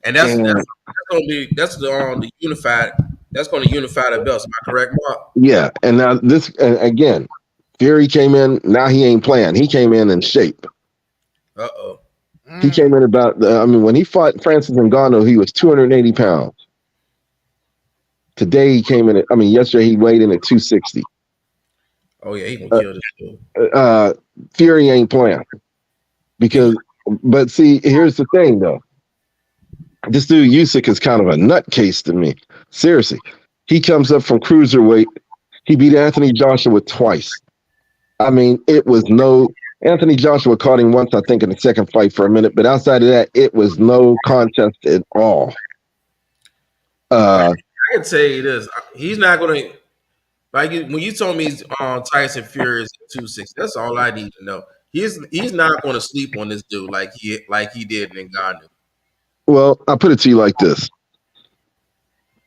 and that's going to be the unified. That's going to unify the belts. Am I correct, Mark? Yeah, and now again, Fury came in. Now he ain't playing. He came in shape. Uh-oh. He came in when he fought Francis Ngannou, he was 280 pounds. Today he came in yesterday he weighed in at 260. Oh yeah, he gonna kill this dude. Fury ain't playing. But see, here's the thing though. This dude Usyk is kind of a nutcase to me. Seriously. He comes up from cruiserweight. He beat Anthony Joshua twice. I mean, it was Anthony Joshua caught him once, I think, in the second fight for a minute, but outside of that, it was no contest at all. I can say this: he's not going to when you told me Tyson Fury is 260. That's all I need to know. He's not going to sleep on this dude like he did in Ngannou. Well, I'll put it to you like this: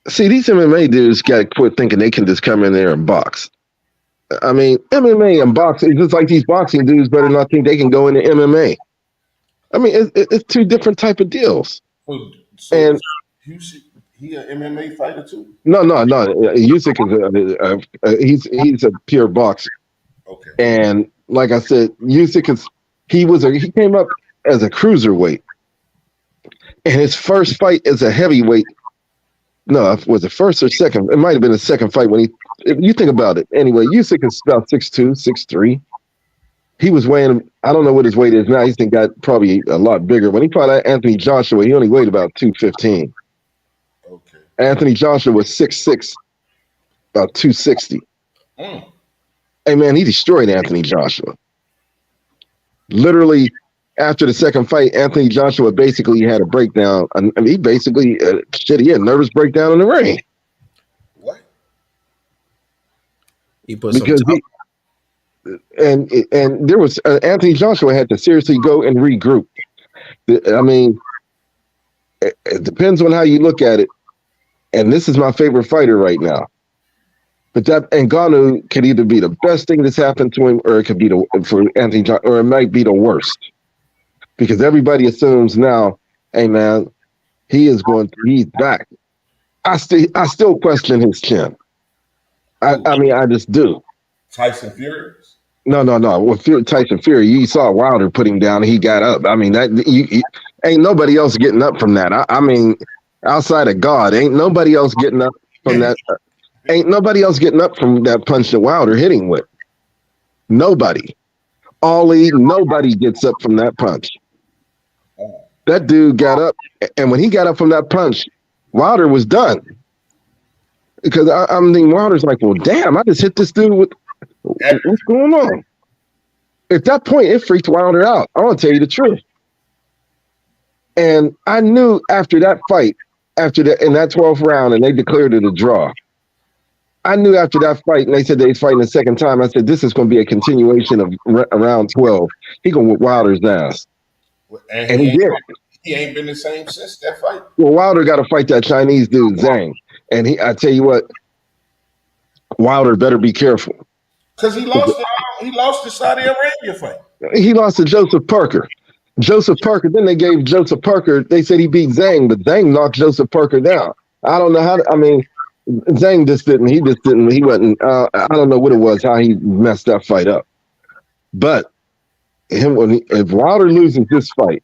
see, these MMA dudes got to quit thinking they can just come in there and box. I mean, MMA and boxing, it's just like these boxing dudes better not think they can go into MMA. I mean, it's two different type of deals. And he an MMA fighter too? No. Usyk is he's a pure boxer. Okay. And like I said, Usyk he came up as a cruiserweight, and his first fight as a heavyweight. No, was it first or second? It might have been the second fight if you think about it. Anyway, Usyk is about 6'2", 6'3". He was weighing, I don't know what his weight is now. He's got probably a lot bigger. When he fought Anthony Joshua, he only weighed about 215. Okay. Anthony Joshua was 6'6", about 260. Hey, man, he destroyed Anthony Joshua. Literally, after the second fight, Anthony Joshua basically had a breakdown. I mean, he basically, he had a nervous breakdown in the ring. What? He put and there was Anthony Joshua had to seriously go and regroup. I mean, it depends on how you look at it. And this is my favorite fighter right now. But that Ngannou could either be the best thing that's happened to him, or it could be for Anthony Joshua, or it might be the worst. Because everybody assumes now, hey man, he's back. I still question his chin. I mean, I just do. Tyson Fury. No. With Tyson Fury, you saw Wilder put him down and he got up. I mean, that ain't nobody else getting up from that. I mean, outside of God, ain't nobody else getting up from that. Ain't nobody else getting up from that punch that Wilder hit him with. Nobody. Nobody gets up from that punch. That dude got up, and when he got up from that punch, Wilder was done. Because I'm thinking Wilder's like, well, damn, I just hit this dude with. What's going on? At that point, it freaked Wilder out. I want to tell you the truth. And I knew after that fight, in that 12th round, and they declared it a draw, I knew after that fight, and they said they was fighting the second time, I said, this is going to be a continuation of round 12. He going to whip Wilder's ass. And he did. He ain't been the same since that fight. Well, Wilder got to fight that Chinese dude, Zhang. And I tell you what, Wilder better be careful. Because he lost the Saudi Arabia fight. He lost to Joseph Parker. Then they gave Joseph Parker, they said he beat Zhang, but Zhang knocked Joseph Parker down. I don't know how, Zhang he wasn't, I don't know what it was, how he messed that fight up. But if Wilder loses this fight,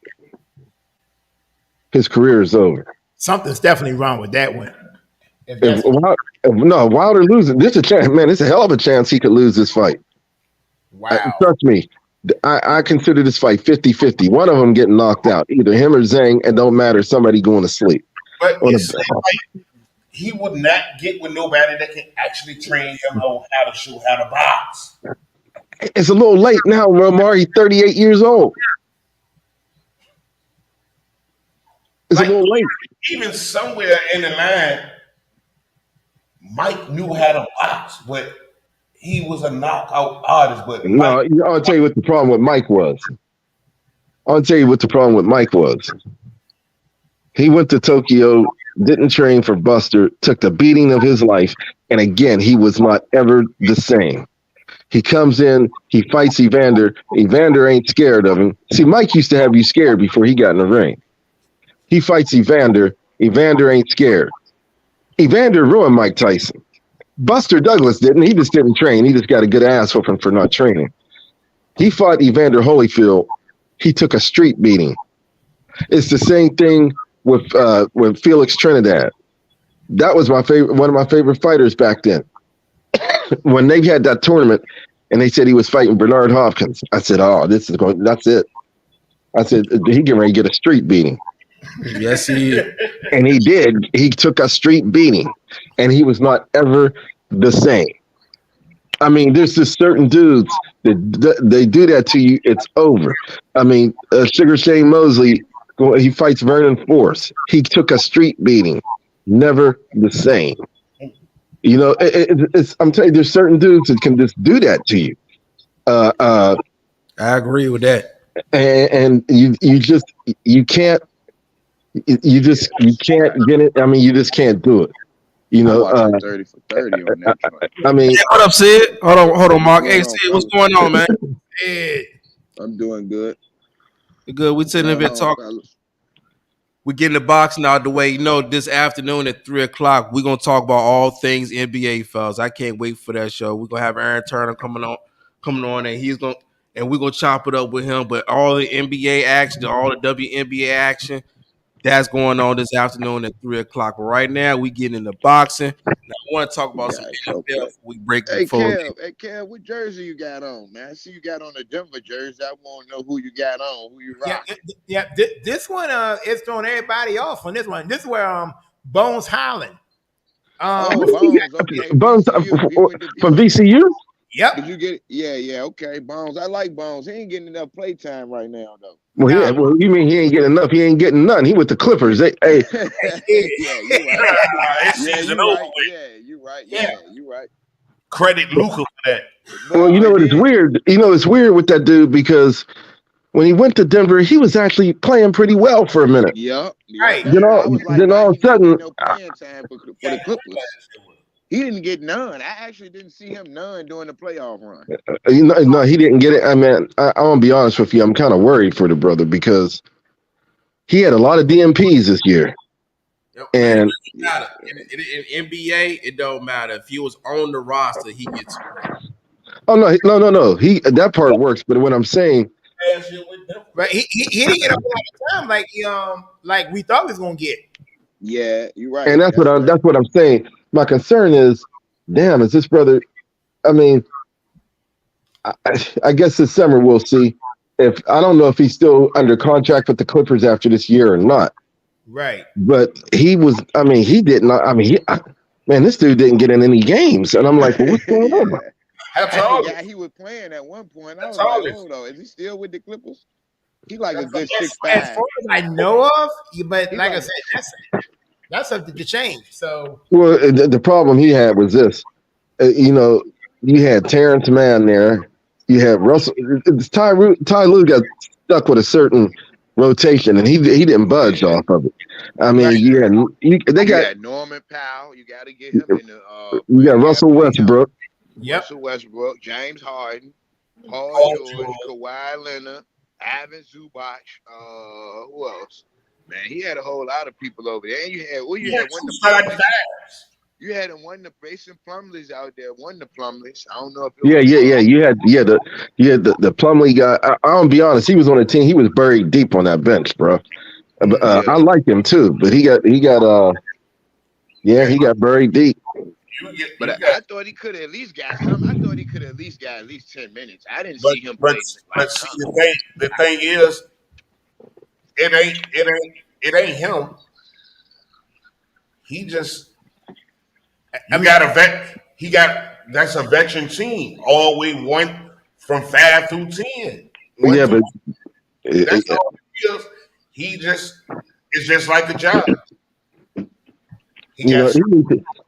his career is over. Something's definitely wrong with that one. Wilder loses, there's a chance, man, it's a hell of a chance he could lose this fight. Wow. Trust me, I consider this fight 50-50. One of them getting knocked out, either him or Zhang, and don't matter, somebody going to sleep. But he would not get with nobody that can actually train him on how to shoot, how to box. It's a little late now, Romar. He's 38 years old. It's a little late. Even somewhere in the line, Mike knew how to box, but he was a knockout artist. But no, I'll tell you what the problem with Mike was. He went to Tokyo, didn't train for Buster, took the beating of his life, and again, he was not ever the same. He comes in, he fights Evander. Evander ain't scared of him. See, Mike used to have you scared before he got in the ring. He fights Evander. Evander ain't scared. Evander ruined Mike Tyson. Buster Douglas didn't. He just didn't train. He just got a good ass whooping for not training. He fought Evander Holyfield. He took a street beating. It's the same thing with Felix Trinidad. That was one of my favorite fighters back then. When they had that tournament and they said he was fighting Bernard Hopkins, I said, oh, that's it. I said, he getting ready to get a street beating. Yes, he is. And he did. He took a street beating, and he was not ever the same. I mean, there's just certain dudes that they do that to you, it's over. I mean, Sugar Shane Mosley, he fights Vernon Force. He took a street beating, never the same. You know, I'm telling you, there's certain dudes that can just do that to you. I agree with that. And you can't get it. I mean, you just can't do it. You know, 30 for 30 on that joint. I mean, Hey, what up, Sid? Hold on, Mark. Hey, Sid, what's going on, man? Hey, I'm doing good. You good? We sitting there talking. We're getting the boxing out of the way. You know, this afternoon at 3:00, we're gonna talk about all things NBA, fellas. I can't wait for that show. We're gonna have Aaron Turner coming on, and we're gonna chop it up with him. But all the NBA action, all the WNBA action, that's going on this afternoon at 3:00. Right now, we getting into boxing. Now, I want to talk about some NFL before we break the phone. Hey, Kev, what jersey you got on, man? I see you got on the Denver jersey. I want to know who you got on, who you rock. This one is throwing everybody off on this one. This is where Bones Highland. Bones from VCU. Yep. Did you get it? Yeah, okay. Bones. I like Bones. He ain't getting enough playtime right now, though. Well, you mean he ain't getting enough? He ain't getting none. He with the Clippers. Hey. Yeah, you're right. Season over. Yeah, you're right. credit Luka for that. Well, you know what? It's again, weird. You know, it's weird with that dude because when he went to Denver, he was actually playing pretty well for a minute. Yep. Right. That's Then why all, I was like, then why all he of a not getting sudden, no playing time for the Clippers? He didn't get none. I actually didn't see him none during the playoff run. no, he didn't get it. I mean, I'm gonna be honest with you. I'm kind of worried for the brother because he had a lot of DMPs this year, and Matter. In NBA, it don't matter. If he was on the roster, he gets credit. oh no. He that part works, but what I'm saying, Right. He didn't get a whole lot of time like we thought he was gonna get. Yeah, you're right. and that's what I'm saying. My concern is, damn, is this brother? I mean, I guess this summer we'll see. If I don't know if he's still under contract with the Clippers after this year or not. Right. But he was. I mean, he did not. I mean, man, this dude didn't get in any games, and I'm like, well, what's going on? How tall? Yeah, he was playing at one point. I was That's all like, it is. hold on, is he still with the Clippers? He like a good As 6'5". far as I know of, but He's like I like- said, that's something to change. So Well, the problem he had was this. You know, you had Terrence Mann there. You had Russell. Ty Lue got stuck with a certain rotation, and he didn't budge off of it. I mean, You they got got Norman Powell. You got to get him in the. you got Russell Westbrook. yep. Russell Westbrook, James Harden, Paul George, Kawhi Leonard, Ivan Zubac. Who else? Man, he had a whole lot of people over there. And you had one of the you had one of the Mason Plumleys out there. One of the Plumleys. I don't know if it Yeah. was You had the Plumlee guy. I'll be honest. He was on the team. He was buried deep on that bench, bro. Yeah. I like him too, but he got buried deep. But I thought he could have at least got some. I thought he could have at least got 10 minutes. I didn't see him play. But see, the thing is, it ain't him. He just that's a veteran team all the way one from 5 through 10. Yeah, but That's all he is. It's just like a job. you know,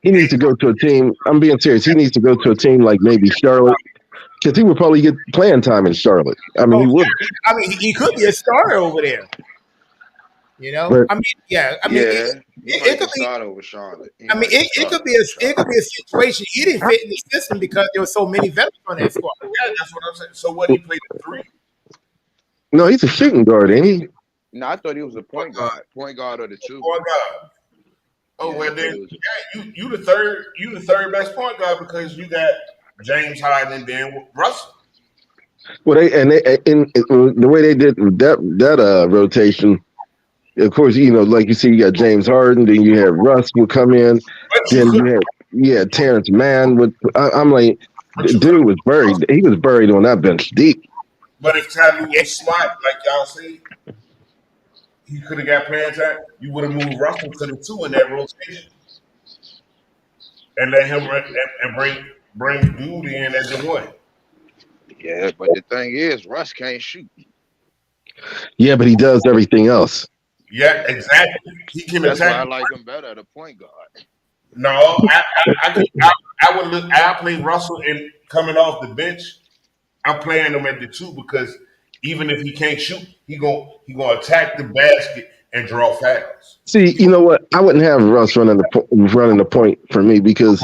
he needs to go to a team. I'm being serious. He needs to go to a team like maybe Charlotte, because he would probably get playing time in Charlotte. I mean, he would. I mean, he could be a starter over there. You know, But- I mean, yeah. I mean, it could be. start over Charlotte. I mean, it could be a situation he didn't fit in the system because there were so many veterans on that squad. Yeah, that's what I'm saying. So what he played the 3? No, he's a shooting guard, ain't he? No, I thought he was a point guard of the 2. Point guard. Oh Yeah, well, I then thought it was you the third. You the third best point guard because you got James Harden and then Russell. Well, in the way they did that rotation. Of course, you know, like you see, you got James Harden, then you had Russ would come in, then you had Terrence Mann. I'm like, the dude was buried. He was buried on that bench deep. But if Ty Lue was smart, like y'all say, he could have got playing time. You would have moved Russell to the 2 in that rotation, and let him and bring dude in as the 1. Yeah, but the thing is, Russ can't shoot. Yeah, but he does everything else. Yeah, exactly. He can That's why I attack. like him better at a point guard. No, I would look. I play Russell and coming off the bench. I'm playing him at the 2 because even if he can't shoot, he gonna attack the basket and draw fouls. See, you know what? I wouldn't have Russ running the point for me because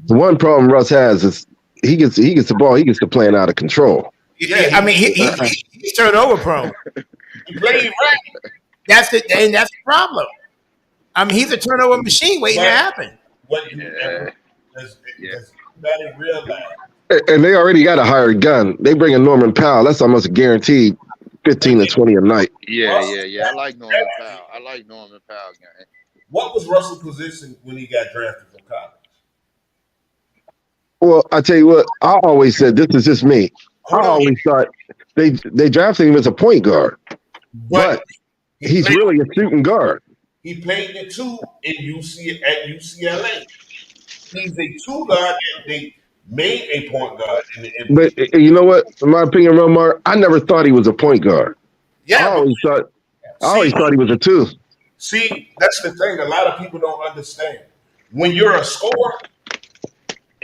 the one problem Russ has is he gets the ball, he gets the playing out of control. Yeah, I mean, he's turnover prone. He played right. That's the problem. I mean, he's a turnover machine waiting to happen. What you that's in real life. And they already got a hired gun. They bring in Norman Powell. That's almost a guaranteed 15 to 20 a night. Yeah. I like Norman Powell. Guy. What was Russell's position when he got drafted from college? Well, I tell you what, I always said, this is just me. I always thought they drafted him as a point guard, but he's really a shooting guard. He played the 2 at UCLA. He's a 2 guard. They made a point guard in the NBA. But you know what? In my opinion, Romar, I never thought he was a point guard. I always thought he was a 2. See, that's the thing. A lot of people don't understand. When you're a scorer,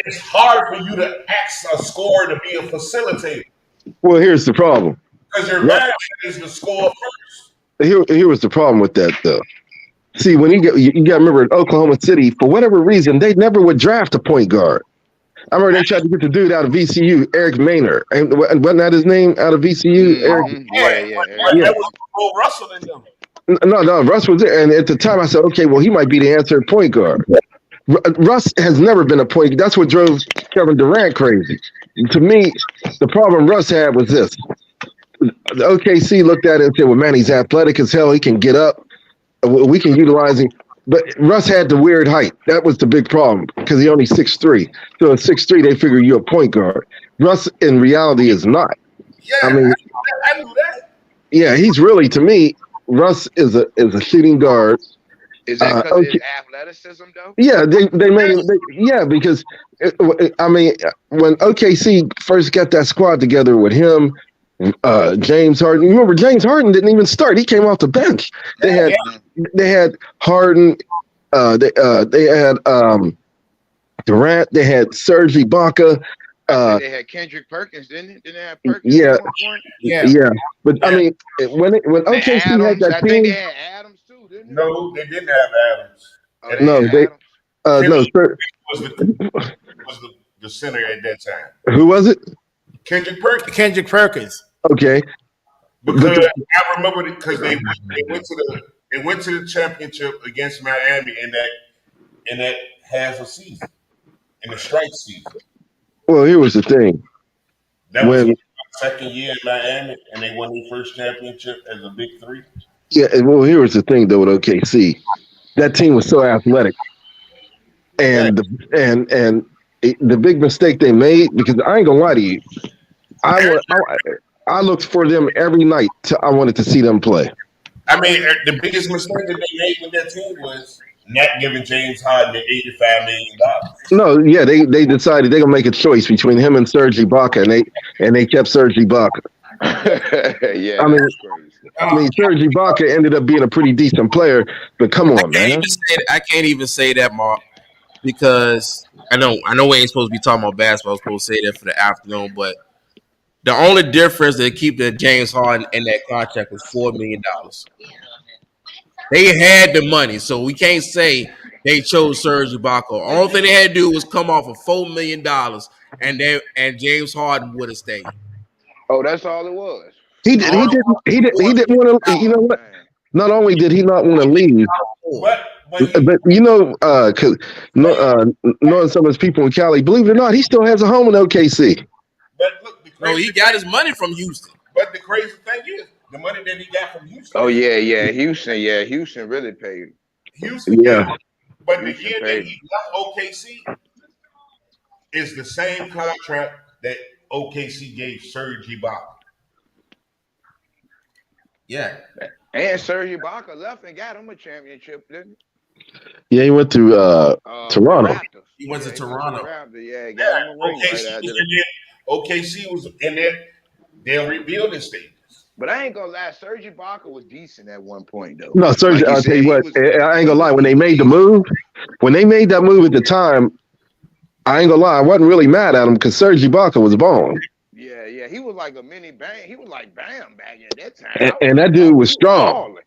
it's hard for you to ask a scorer to be a facilitator Well, here's the problem. because your manager is the scorer first. Here was the problem with that though. See, when you got to remember in Oklahoma City, for whatever reason, they never would draft a point guard. I remember they tried to get the dude out of VCU, Eric Maynard. And wasn't that his name out of VCU? Eric? Yeah. That was before Russell and them. No, Russ was there. And at the time I said, okay, well, he might be the answer at point guard. Russ has never been a point. That's what drove Kevin Durant crazy. To me, the problem Russ had was this. The OKC looked at it and said, well, man, he's athletic as hell. He can get up. We can utilize him. But Russ had the weird height. That was the big problem because he only 6'3". So at 6'3", they figure you're a point guard. Russ, in reality, is not. Yeah, I mean, I knew that. yeah, he's really, to me, Russ is a shooting guard. Is that because of his athleticism, though? Yeah, they made him. Because I mean, when OKC first got that squad together with him, James Harden. Remember, James Harden didn't even start; he came off the bench. They had Harden. They had Durant. They had Serge Ibaka. They had Kendrick Perkins, didn't they? Didn't they have Perkins? Yeah, at one point? yeah. But I mean, when OKC Adams, had that I think team, they had Adams too, didn't they? No, they didn't have Adams. Oh, No, had they- Adams? no, sir. Was the center at that time. Who was it? Kendrick Perkins. Kendrick Perkins. Okay, Because I remember it because they went to the championship against Miami in that half a season, in the strike season. well, here was the thing. That was When- my second year in Miami, and they won their first championship as a big three. Yeah, well, here was the thing though with OKC. That team was so athletic, and the big mistake they made, because I ain't gonna lie to you, I looked for them every night. I wanted to see them play. I mean, the biggest mistake that they made with that team was not giving James Harden the $85 million. No, yeah, they decided they're gonna make a choice between him and Serge Ibaka, and they kept Serge Ibaka. Yeah, I mean, that's crazy. Serge Ibaka ended up being a pretty decent player, but come on, man. I can't even say that, Mark, because I know we ain't supposed to be talking about basketball. I'm supposed to say that for the afternoon, but the only difference that keep the James Harden in that contract was $4 million. They had the money, so we can't say they chose Serge Ibaka. Only thing they had to do was come off of $4 million, and James Harden would have stayed. Oh, that's all it was. He didn't want to. You know what? Man. Not only did he not want to leave, but you know, cause knowing some of his people in Cali, believe it or not, he still has a home in OKC. But look, No, he got his money from Houston. But the crazy thing is, the money that he got from Houston. Oh yeah, Houston really paid. Houston. Yeah. But the year that he left OKC is the same contract that OKC gave Serge Ibaka. Yeah. And Serge Ibaka left and got him a championship, didn't Yeah, he went to Toronto. Raptors. He went to Yeah, Toronto. Raptors. Yeah, got him a ring right after that. OKC was in their rebuilding stages. But I ain't gonna lie, Serge Ibaka was decent at one point though. No, Serge, Like you I'll said, tell you he what, was- I ain't gonna lie. When they made that move at the time, I ain't gonna lie, I wasn't really mad at him because Serge Ibaka was balling. Yeah, he was like a mini Bam. He was like Bam back at that time. And that dude was strong.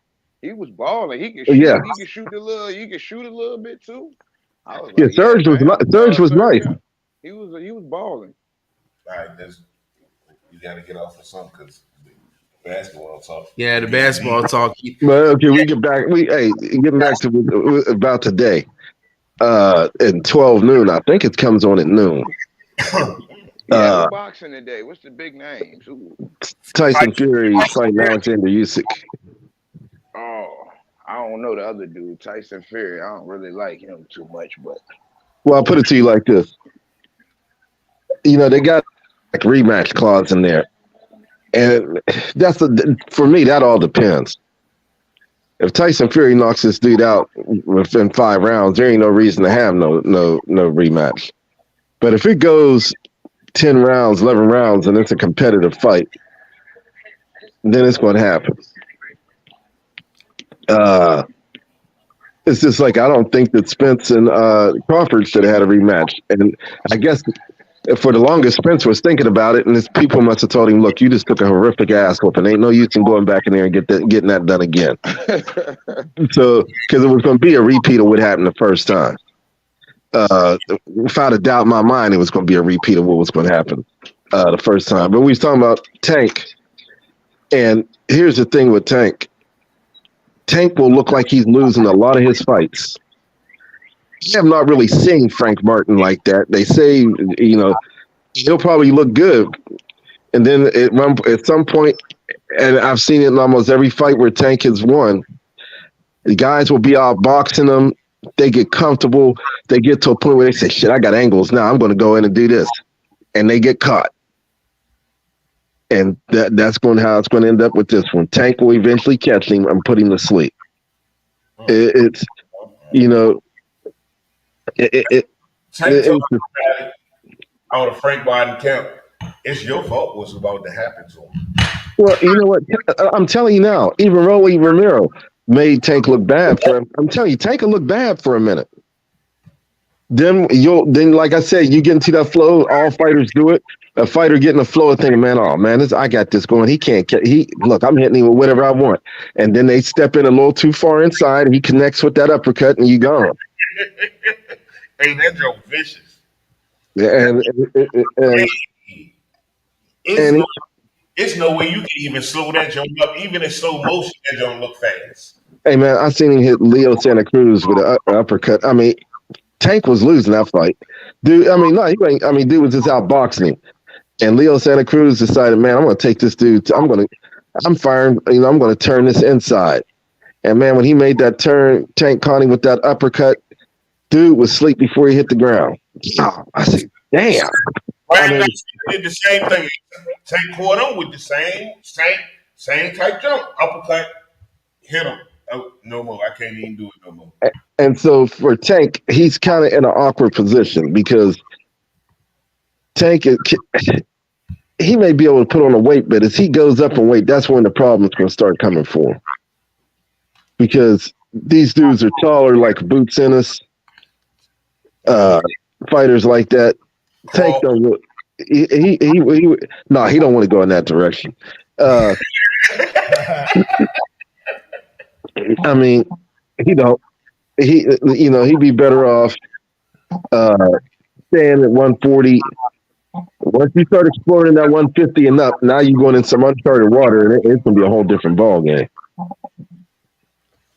He was balling. He could shoot. Yeah. He could shoot a little. He could shoot a little bit too. I was Yeah, like, Serge was man, Serge was nice. He was balling. All right, you got to get off of something because basketball talk. Yeah, the basketball talk. But okay, we get back. Getting back to about today. At 12 noon, I think it comes on at noon. Yeah, boxing today. What's the big names? Ooh. Tyson Fury fighting Alexander Usyk. Oh, I don't know the other dude, Tyson Fury. I don't really like him too much, but Well, I'll put it to you like this. You know, they got like rematch clause in there. And for me, that all depends. If Tyson Fury knocks this dude out within 5 rounds, there ain't no reason to have no rematch. But if it goes 10 rounds, 11 rounds, and it's a competitive fight, then it's going to happen. It's just like I don't think that Spence and Crawford should have had a rematch. And I guess for the longest, Spence was thinking about it, and his people must have told him, "Look, you just took a horrific ass whooping. Ain't no use in going back in there and getting that done again." So, because it was going to be a repeat of what happened the first time. Without a doubt in my mind, it was going to be a repeat of what was going to happen the first time. But we was talking about Tank, and here's the thing with Tank. Tank will look like he's losing a lot of his fights. I have not really seen Frank Martin like that. They say, he'll probably look good. And then at some point, and I've seen it in almost every fight where Tank has won, the guys will be out boxing them. They get comfortable. They get to a point where they say, shit, I got angles now. I'm going to go in and do this. And they get caught. And that's how it's going to end up with this one. Tank will eventually catch him and put him to sleep. Tank out of Frank Martin camp. It's your fault what's about to happen to him. Well, you know what? I'm telling you now, even Rolly Romero made Tank look bad for him. I'm telling you, Tank will look bad for a minute. Then like I said, you get into that flow. All fighters do it. A fighter getting a flow of thinking, man, I got this going. He can't. Look, I'm hitting him with whatever I want. And then they step in a little too far inside. And he connects with that uppercut, and you gone. Hey, that joke vicious. Yeah, it's no way you can even slow that joke up. Even in slow motion, that don't look fast. Hey, man, I seen him hit Leo Santa Cruz with an uppercut. I mean, Tank was losing that fight. Dude, I mean, no, he ain't. I mean, dude was just out boxing him. And Leo Santa Cruz decided, man, I'm going to take this dude. I'm firing. I'm going to turn this inside. And, man, when he made that turn, Tank caught him with that uppercut. Dude was asleep before he hit the ground. Oh, I said, damn. Brandon did the same thing. Tank caught him with the same type jump. Uppercut, hit him. Oh, no more. I can't even do it no more. And so for Tank, he's kind of in an awkward position because Tank, he may be able to put on a weight, but as he goes up in weight, that's when the problem's going to start coming for him. Because these dudes are taller, like Boots Ennis, fighters like that. Tank don't look. He don't want to go in that direction. I mean, he don't. He'd be better off staying at 140. Once you start exploring that 150 and up, now you're going in some uncharted water, and it's going to be a whole different ball game.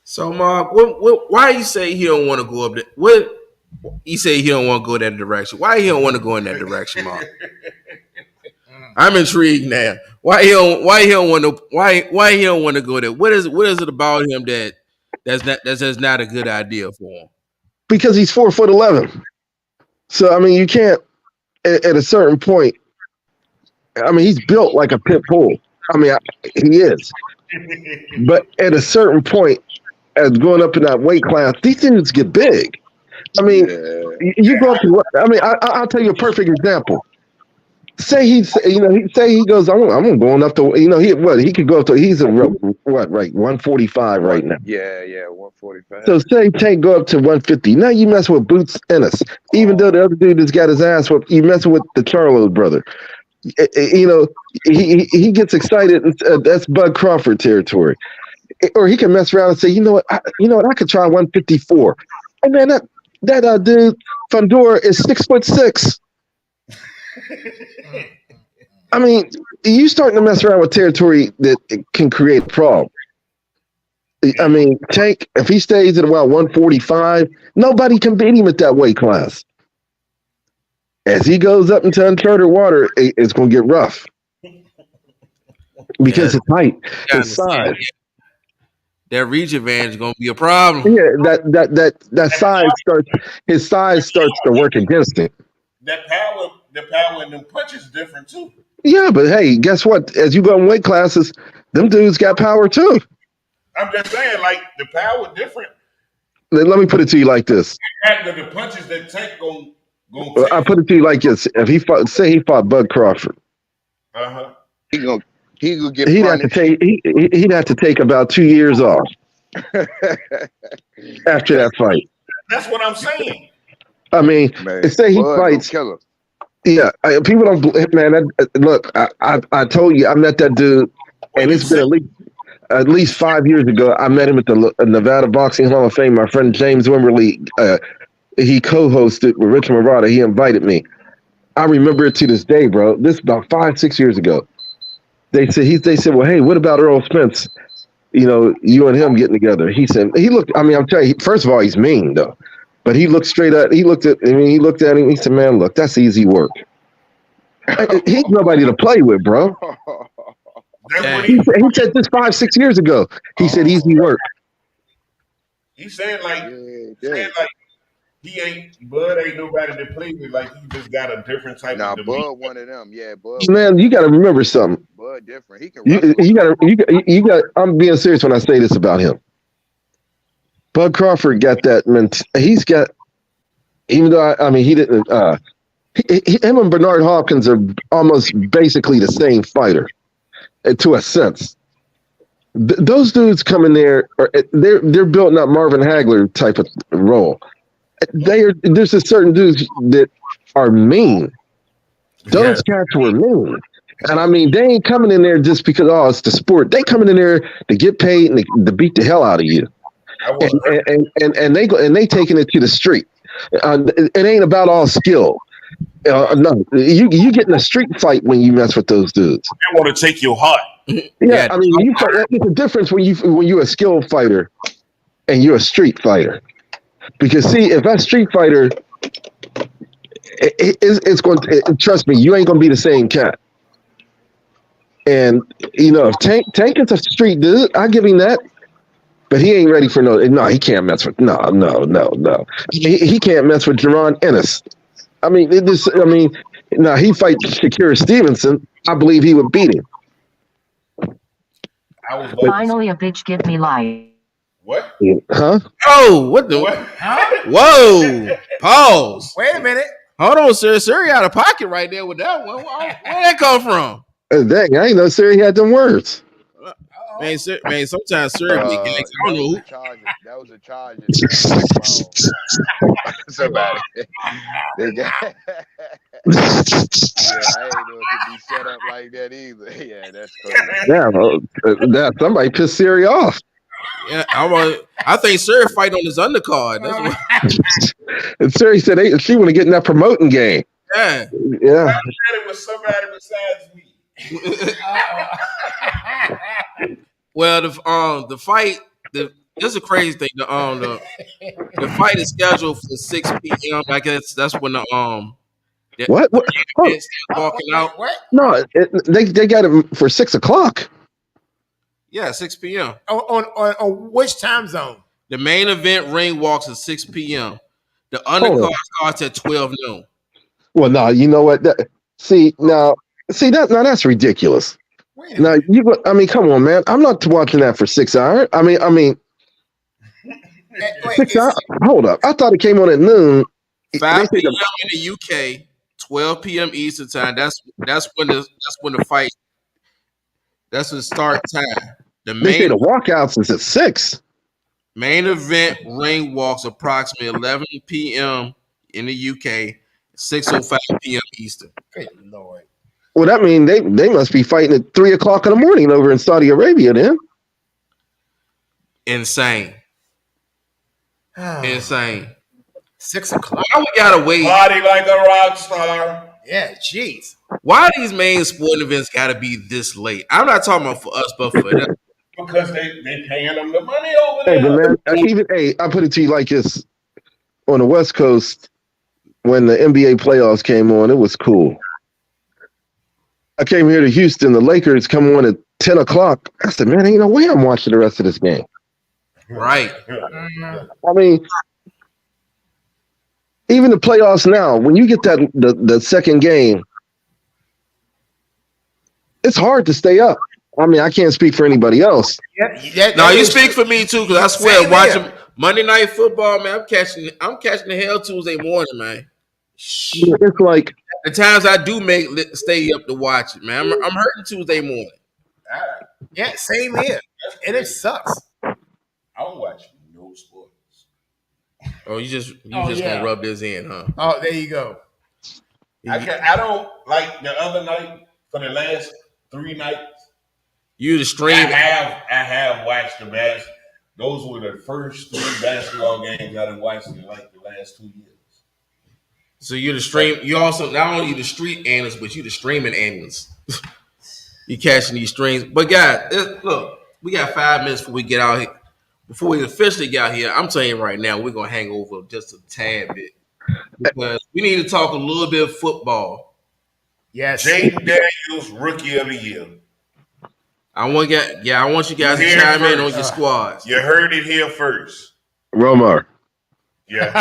So, Mark, why you say he don't want to go up there? What he say he don't want to go that direction? Why he don't want to go in that direction, Mark? I'm intrigued now. Why he don't want to go there? What is it about him that's not a good idea for him? Because he's 4'11". So I mean, you can't at a certain point. I mean, he's built like a pit bull. I mean, he is. But at a certain point, as going up in that weight class, these dudes get big. I mean, you go up to. I mean, I'll tell you a perfect example. Say he goes, I'm going up to, he could go up to, he's a right, 145 right now. Yeah, 145. So say Tank go up to 150. Now you mess with Boots Ennis. Even though the other dude has got his ass whooped, you mess with the Charlo brother. He gets excited. That's Bud Crawford territory. Or he can mess around and say, I could try 154. And man, that dude Fundora is 6'6". I mean, you starting to mess around with territory that can create a problem. I mean, Tank, if he stays at about 145, nobody can beat him at that weight class. As he goes up into uncharted water, it's going to get rough. Because it's height, his size. That reach advantage is going to be a problem. Yeah, that size starts to work against him. The power in them punches is different too. Yeah, but hey, guess what? As you go in weight classes, them dudes got power too. I'm just saying, like, the power different. Let me put it to you like this. The punches that Tank going take. I put it to you like this. If he fought Bud Crawford, he gonna get. He'd have to take about 2 years off. after that fight. That's what I'm saying. I mean, Man, say he Bud fights. gonna kill him. Yeah, people don't. Man, look, I told you I met that dude, and it's been at least 5 years ago. I met him at the Nevada Boxing Hall of Fame. My friend James Wimberly, he co-hosted with Richard Murata. He invited me. I remember it to this day, bro. This is about 5-6 years ago. They said, well, hey, what about Earl Spence? You know, you and him getting together. He said, he looked. I mean, I'm telling you. First of all, he's mean though. But he looked straight at. He looked at him. He said, "Man, look, that's easy work. He's nobody to play with, bro." He said this 5-6 years ago. He said easy work. He's saying like he ain't Bud ain't nobody to play with. Like he just got a different type Nah, of demeanor. Bud one of them. Yeah, Bud. Man, you got to remember something. Bud different. He can. You got. I'm being serious when I say this about him. Bud Crawford got that. He's got. Even though he didn't. Him and Bernard Hopkins are almost basically the same fighter, to a sense. Those dudes come in there. They're building up Marvin Hagler type of role. There's a certain dudes that are mean. Those cats were mean. And I mean, they ain't coming in there just because, it's the sport. They coming in there to get paid and to beat the hell out of you. And they taking it to the street. It ain't about all skill. No, you get in a street fight when you mess with those dudes. They want to take your heart. Yeah, I mean, it's a difference when you're a skilled fighter and you're a street fighter. Because see, if that street fighter, it's going to trust me, you ain't going to be the same cat. And if Tank is a street dude, I give him that. But he ain't ready for he can't mess with no. He can't mess with Jaron Ennis. I mean, he fight Shakira Stevenson. I believe he would beat him. Finally, a bitch give me life. What? Huh? Oh, what the? What? Whoa! Pause. Wait a minute. Hold on, sir. Siri out of pocket right there with that one. Where that come from? Dang, I ain't know Siri had them words. Man, sometimes Siri be gangs. I don't know who. That was a charge. Somebody. They got. I ain't know it could be set up like that either. Yeah, that's crazy. Yeah, somebody pissed Siri off. Yeah, I think Siri fight on his undercard. That's what. And Siri said she want to get in that promoting game. Yeah. Yeah. It was somebody besides me. Well, the fight, this is a crazy thing. The fight is scheduled for 6 p.m. I guess that's when the What? walking out. What? No, they got it for 6 o'clock. Yeah, 6 p.m. On which time zone? The main event ring walks at 6 p.m. The undercard starts at 12 noon. Well, no, you know what? That's ridiculous. Now come on, man. I'm not watching that for 6 hours. I mean, 6 hours. Hold up. I thought it came on at noon. 5 p.m. in the UK, 12 p.m. Eastern time. That's when the fight. That's the start time. The walkouts is at 6. Main event ring walks approximately 11 p.m. in the UK, 6:05 p.m. Eastern. Good Lord. Well, that means they must be fighting at 3 o'clock in the morning over in Saudi Arabia then. Insane. Insane. 6 o'clock. Why we gotta wait? Body like a rock star. Yeah, jeez. Why these main sporting events gotta be this late? I'm not talking about for us, but for them. Because they paying them the money over there. Man, I put it to you like this. On the West Coast, when the NBA playoffs came on, it was cool. I came here to Houston. The Lakers come on at 10 o'clock. I said, man, ain't no way I'm watching the rest of this game. Right. I mean, even the playoffs now, when you get the second game, it's hard to stay up. I mean, I can't speak for anybody else. No, you speak for me too, because I swear, watching Monday Night Football, man, I'm catching the hell Tuesday morning, man. It's like the times I do stay up to watch it, man. I'm hurting Tuesday morning. Yeah, same here. And it sucks. I don't watch no sports. Oh, you just yeah. gonna rub this in, huh? Oh, there you go. I don't like the other night for the last 3 nights. You the stream. I have watched the bass. Those were the first 3 basketball games I done watched in like the last 2 years. So you're the stream. You also not only you the street analyst, but you the streaming analyst. You catching these streams. But guys, look, we got 5 minutes before we get out here. Before we officially get out here, I'm telling you right now, we're gonna hang over just a tad bit because we need to talk a little bit of football. Yes. Jaden Daniels, Rookie of the Year. I want you guys to chime in on your squads. You heard it here first. Romar. Yeah.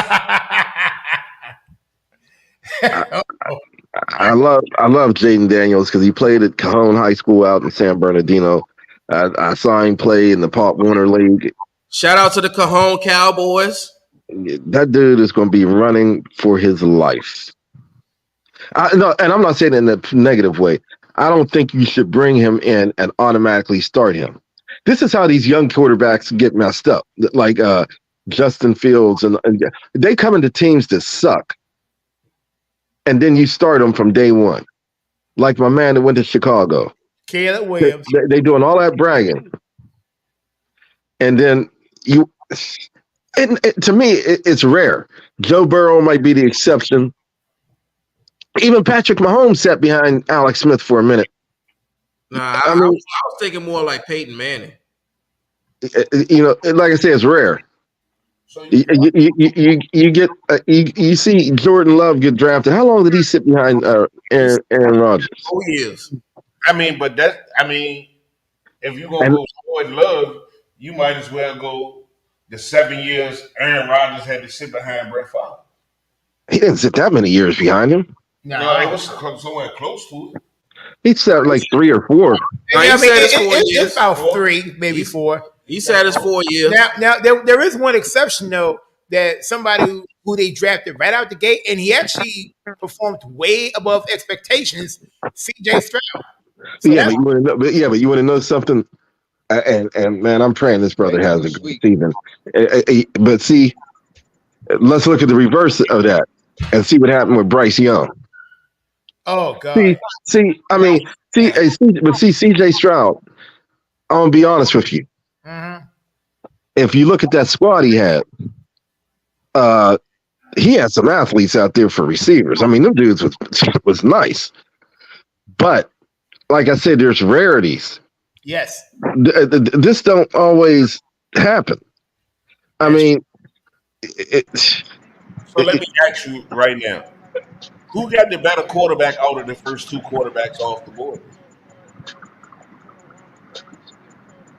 I love Jaden Daniels because he played at Cajon High School out in San Bernardino. I saw him play in the Pop Warner League. Shout out to the Cajon Cowboys. That dude is going to be running for his life. No, and I'm not saying it in a negative way. I don't think you should bring him in and automatically start him. This is how these young quarterbacks get messed up. Like Justin Fields, and they come into teams that suck. And then you start them from day one. Like my man that went to Chicago. Caleb Williams. They doing all that bragging. And then to me, it's rare. Joe Burrow might be the exception. Even Patrick Mahomes sat behind Alex Smith for a minute. Nah, I was thinking more like Peyton Manning. Like I said, it's rare. So you see Jordan Love get drafted. How long did he sit behind Aaron Rodgers? 4 years. If you're gonna go Jordan Love, you might as well go the 7 years Aaron Rodgers had to sit behind Brett Favre. He didn't sit that many years behind him. No, it was somewhere close to it. He sat like 3 or 4. It's about 3, maybe 4. He said it's 4 years. Now there is one exception though, that somebody who they drafted right out the gate, and he actually performed way above expectations. C.J. Stroud. So but you want to know something? And man, I'm praying this brother has a good season. But see, let's look at the reverse of that and see what happened with Bryce Young. Oh God! But C.J. Stroud. I'm gonna be honest with you. Mm-hmm. If you look at that squad he had some athletes out there for receivers. I mean, them dudes was nice. But like I said, there's rarities. Yes. This don't always happen. I mean, so let me ask you right now. Who got the better quarterback out of the first 2 quarterbacks off the board?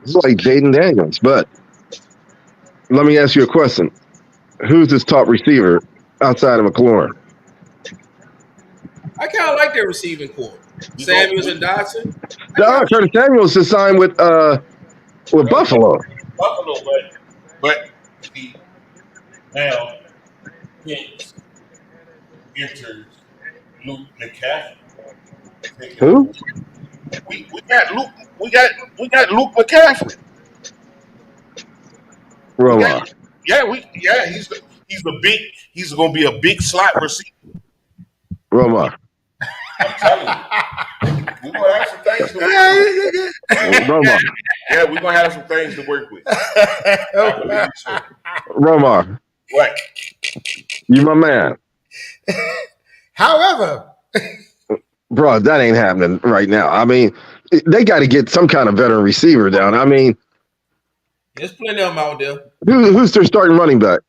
It's like Jaden Daniels, but let me ask you a question. Who's his top receiver outside of McLaurin? I kind of like their receiving core. Samuels and Dodson. Curtis Samuels is signed with Buffalo. But now enters Luke McCaffrey. Who? We got Luke. We got Luke McCaffrey. Roma. He's gonna be a big slot receiver. Roma. I'm telling you. We're gonna have some things to work with. Roma. Yeah, we're gonna have some things to work with. Roma. What? You my man. However, bro, that ain't happening right now. I mean, they got to get some kind of veteran receiver down. I mean, there's plenty of them out there. Who's their starting running back?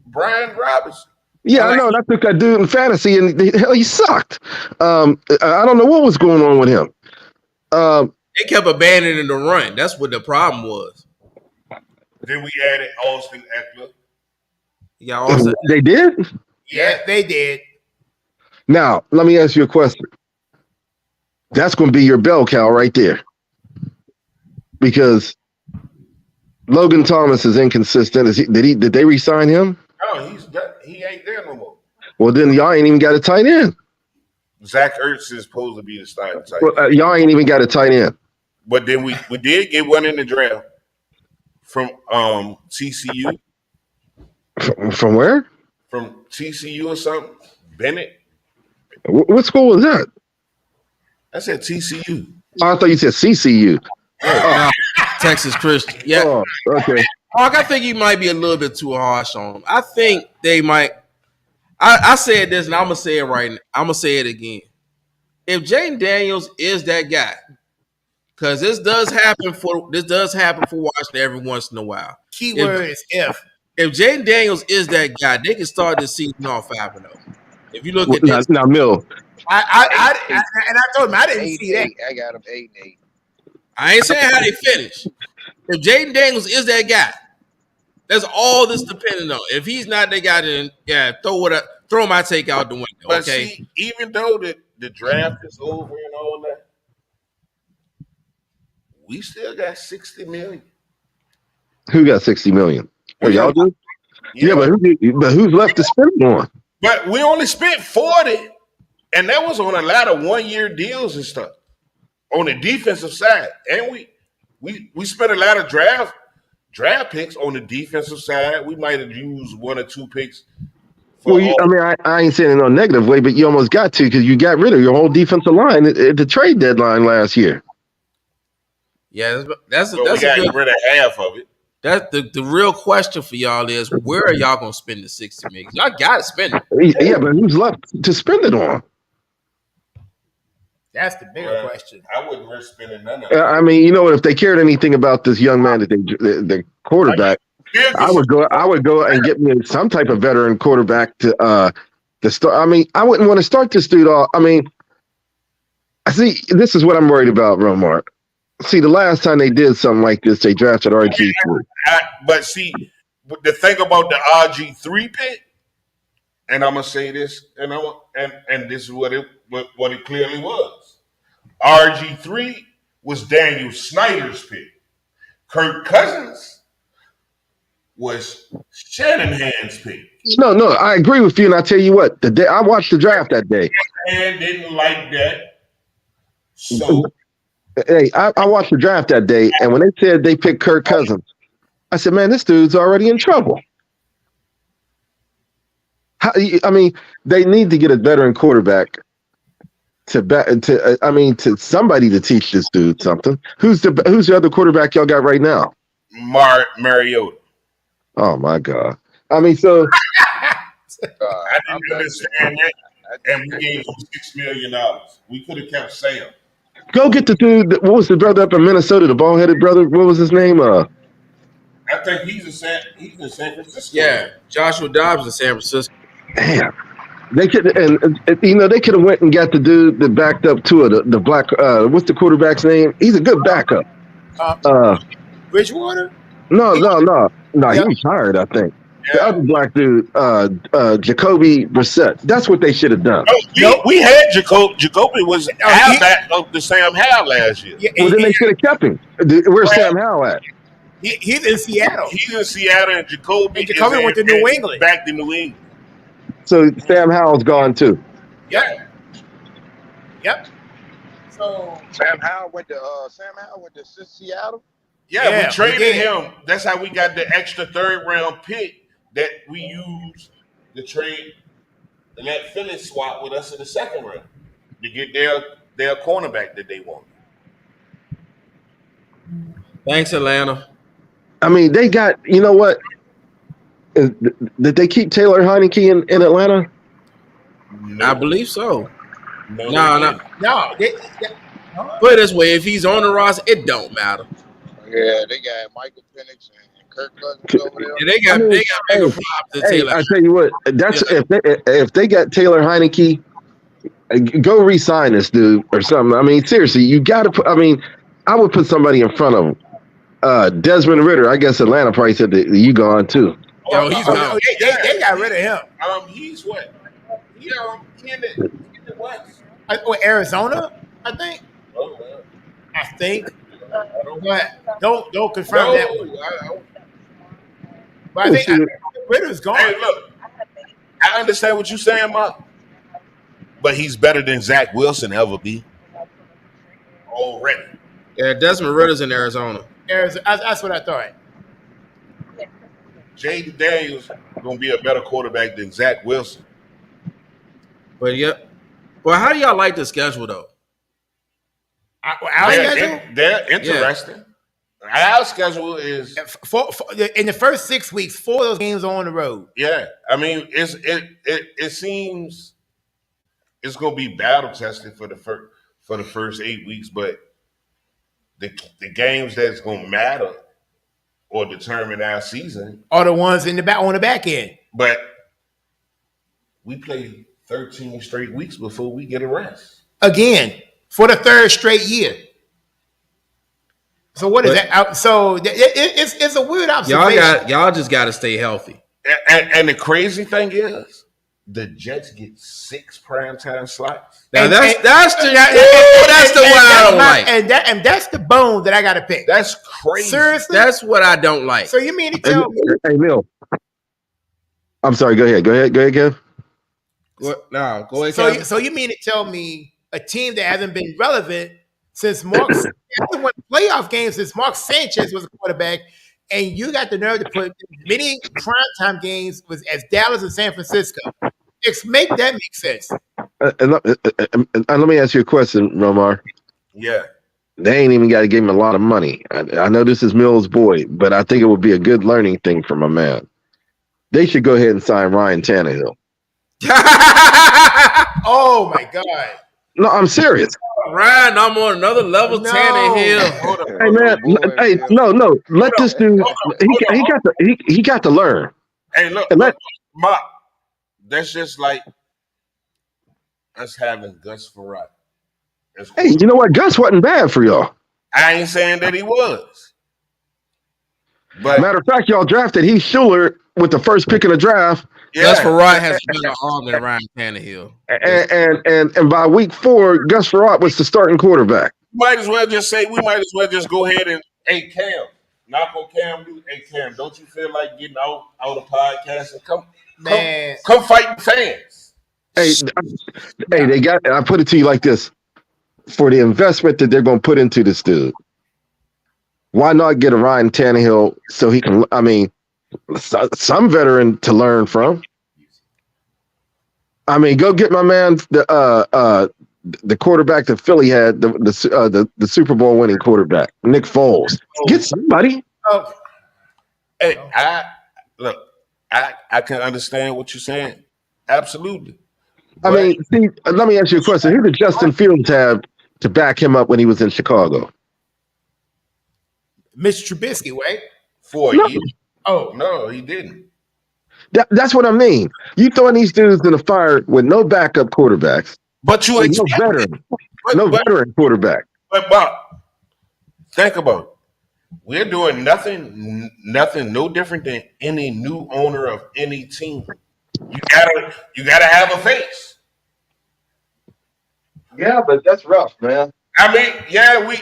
Brian Robinson. Yeah, I know. I took that dude in fantasy, and he sucked. I don't know what was going on with him. They kept abandoning the run. That's what the problem was. Then we added Austin Eckler. Yeah, Austin. They did? Yeah, they did. Now, let me ask you a question. That's going to be your bell cow right there. Because Logan Thomas is inconsistent. Did they re-sign him? No, he ain't there no more. Well, then y'all ain't even got a tight end. Zach Ertz is supposed to be the starting tight end. Well, y'all ain't even got a tight end. But then we did get one in the draft from TCU. From where? From TCU or something. Bennett. What school was that? I said TCU. Oh, I thought you said CCU. No, Texas Christian. Yeah. Oh, okay. Mark, I think you might be a little bit too harsh on them. I think they might. I said this, and I'm gonna say it right now. I'm gonna say it again. If Jaden Daniels is that guy, because this does happen for Washington every once in a while. Keyword is if. If Jaden Daniels is that guy, they can start the season off 5-0. If you look at this, Now, Mill. And I told him I didn't see that. I got him 8-8. I ain't saying how they finish. If Jaden Daniels is that guy, that's all this depending on. If he's not that guy, then throw my take out the window. But Okay. see, even though the draft is over and all that, we still got 60 million. Who got 60 million? Oh, y'all do? Yeah, but who's left to spend it on? But we only spent 40, and that was on a lot of 1-year deals and stuff on the defensive side. And we spent a lot of draft picks on the defensive side. We might have used 1 or 2 picks. I ain't saying it in a negative way, but you almost got to because you got rid of your whole defensive line at the trade deadline last year. Yeah, that's we got rid of half of it. That's the real question for y'all is where are y'all gonna spend the 60 million? Y'all gotta spend it. Yeah, but who's left to spend it on? That's the bigger question. I wouldn't risk spending none of it. I mean, you know what? If they cared anything about this young man that the quarterback, I would go and get me some type of veteran quarterback to start. I mean, I wouldn't want to start this dude off. I mean, I see. This is what I'm worried about, Romar. See, the last time they did something like this, they drafted RG3. But see, the thing about the RG3 pick, and I'm gonna say this, and this is what it clearly was. RG3 was Daniel Snyder's pick. Kirk Cousins was Shanahan's pick. No, I agree with you, and I tell you what, the day I watched the draft that day, and didn't like that. So. Hey, I watched the draft that day, and when they said they picked Kirk Cousins, I said, "Man, this dude's already in trouble." I mean, they need to get a veteran quarterback to somebody to teach this dude something. Who's the other quarterback y'all got right now? Mariota. Oh my God! I mean, so I didn't understand that, and we gave him $6 million. We could have kept Sam. Go get the dude. What was the brother up in Minnesota? The bald-headed brother. What was his name? I think he's in San Francisco. Yeah, Joshua Dobbs in San Francisco. Damn, they could they could have went and got the dude that backed up to it. The black. What's the quarterback's name? He's a good backup. Bridgewater? No. He retired, I think. The other black dude, Jacoby Brissett. That's what they should have done. We had Jacoby. Jacoby was back of the Sam Howell last year. Yeah, then they should have kept him. Where's Sam Howell at? He's in Seattle. He's in Seattle, and Jacoby went to New England. Back to New England. So Sam Howell's gone too. Yep. So Sam Howell went to Seattle. Yeah, we traded him. That's how we got the extra 3rd round pick that we used to trade and let Philly swap with us in the 2nd round to get their cornerback that they want. Thanks, Atlanta. I mean, they got, you know what? Did they keep Taylor Heineke in Atlanta? No. I believe so. No. Put it this way, if he's on the roster, it don't matter. Yeah, they got Michael Penix and Kirk Cousins over there. Yeah, they got bigger props than Taylor. I tell you what, that's if they got Taylor Heineke, go re-sign this dude or something. I mean, seriously, you got to put. I mean, I would put somebody in front of him. Desmond Ridder. I guess Atlanta probably said that you gone too. Yo, he's gone. They got rid of him. He's what? He in the West. Arizona, I think. Oh, well. I think. But don't confirm that one. But I think Ritter's gone. Hey, look, I understand what you're saying, Mark. But he's better than Zach Wilson ever be. Already. Yeah, Desmond Ritter's in Arizona. That's what I thought. Jaden Daniels gonna be a better quarterback than Zach Wilson. But yeah, well, how do y'all like the schedule though? Our schedule? They're interesting. Our schedule is in the first 6 weeks, 4 of those games are on the road. yeah. I mean, it seems it's gonna be battle tested for the first 8 weeks, but the games that's gonna matter or determine our season are the ones on the back end. But we play 13 straight weeks before we get a rest again for the 3rd straight year. So what is that? So it's a weird observation. Y'all just got to stay healthy. And the crazy thing is, the Jets get 6 primetime slots. Now that's the one I don't like, and that's the bone that I got to pick. That's crazy. Seriously, that's what I don't like. So you mean to tell me? Hey, Bill. I'm sorry. Go ahead, Kev. Go ahead. So you mean to tell me a team that hasn't been relevant since Mark hasn't won playoff games since Mark Sanchez was a quarterback, and you got the nerve to put many primetime games as Dallas and San Francisco? Make that make sense. And let me ask you a question, Romar. Yeah. They ain't even got to give him a lot of money. I know this is Mills' boy, but I think it would be a good learning thing for my man. They should go ahead and sign Ryan Tannehill. Oh my God! No, I'm serious. Ryan, I'm on another level. No. Tannehill. Hey man, no. Let this dude. He got to learn. Hey, look, that's just like us having Gus Frerotte. Hey, you know what? Gus wasn't bad for y'all. I ain't saying that he was. But matter of fact, y'all drafted Heath Schuler with the first pick in the draft. Yeah. Gus Frerotte has a better arm than Ryan Tannehill. And by week 4, Gus Frerotte was the starting quarterback. We might as well just go ahead and Cam. Knock on Cam, Cam, don't you feel like getting out of podcast and come fight the fans? Hey, they got. I put it to you like this: for the investment that they're going to put into this dude, why not get a Ryan Tannehill so he can? I mean, some veteran to learn from. I mean, go get my man the quarterback that Philly had, the Super Bowl winning quarterback, Nick Foles. Get somebody. Oh. Hey, I can understand what you're saying. Absolutely. I mean, see, let me ask you a question. Who did Justin Fields have to back him up when he was in Chicago? Mitch Trubisky, right? 4 years. Oh no, he didn't. That's what I mean. You throwing these dudes in the fire with no backup quarterbacks, but you expect no veteran quarterback. But Bob, think about it. We're doing nothing no different than any new owner of any team. You gotta have a face. Yeah, but that's rough, man. I mean, yeah, we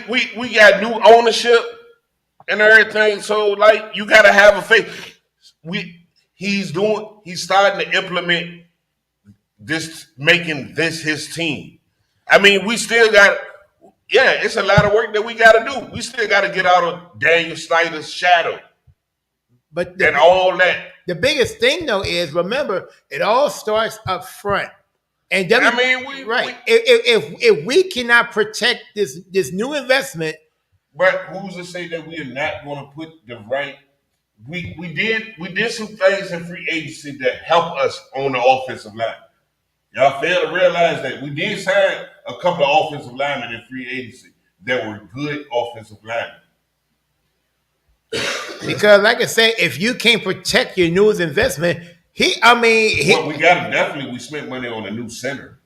got new ownership and everything, so like you gotta have a face. He's starting to implement this, making this his team. I mean, we still got. Yeah, it's a lot of work that we got to do. We still got to get out of Daniel Snyder's shadow. But all that. The biggest thing, though, is remember, it all starts up front. And if we cannot protect this new investment. But who's to say that we are not going to put the right? We did some things in free agency that help us on the offensive line. Y'all fail to realize that we did sign a couple of offensive linemen in free agency that were good offensive linemen. Because, like I said, if you can't protect your newest investment, we got him. Definitely, we spent money on a new center.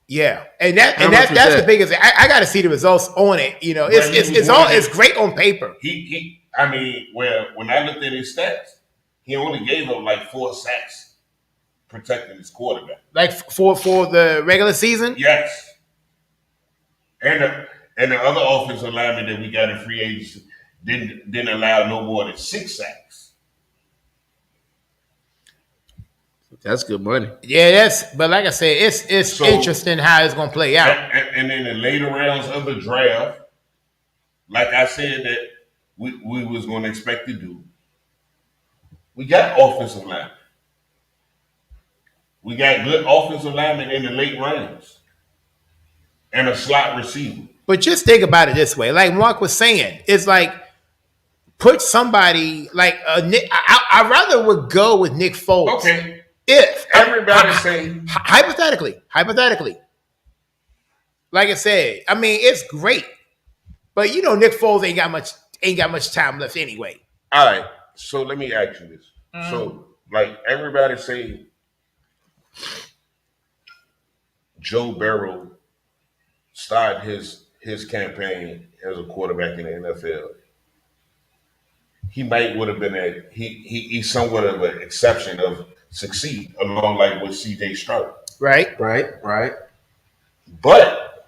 Yeah, and that's the biggest. I got to see the results on it. You know, it's great on paper. When I looked at his stats, he only gave up like 4 sacks. Protecting his quarterback, like for the regular season. Yes, and the other offensive lineman that we got in free agency didn't allow no more than 6 sacks. That's good money. Yeah, but like I said, it's interesting how it's going to play out. And in the later rounds of the draft, like I said that we was going to expect to do, We got offensive linemen. We got good offensive linemen in the late rounds and a slot receiver. But just think about it this way. Like Mark was saying, it's like put somebody like Nick. I rather would go with Nick Foles. Okay. If Everybody's saying hypothetically, like I said, I mean it's great, but you know Nick Foles ain't got much time left anyway. all right. So let me ask you this. So like everybody saying Joe Burrow started his campaign as a quarterback in the NFL. He might would have been he's somewhat of an exception of succeed along like with CJ Stroud. Right. But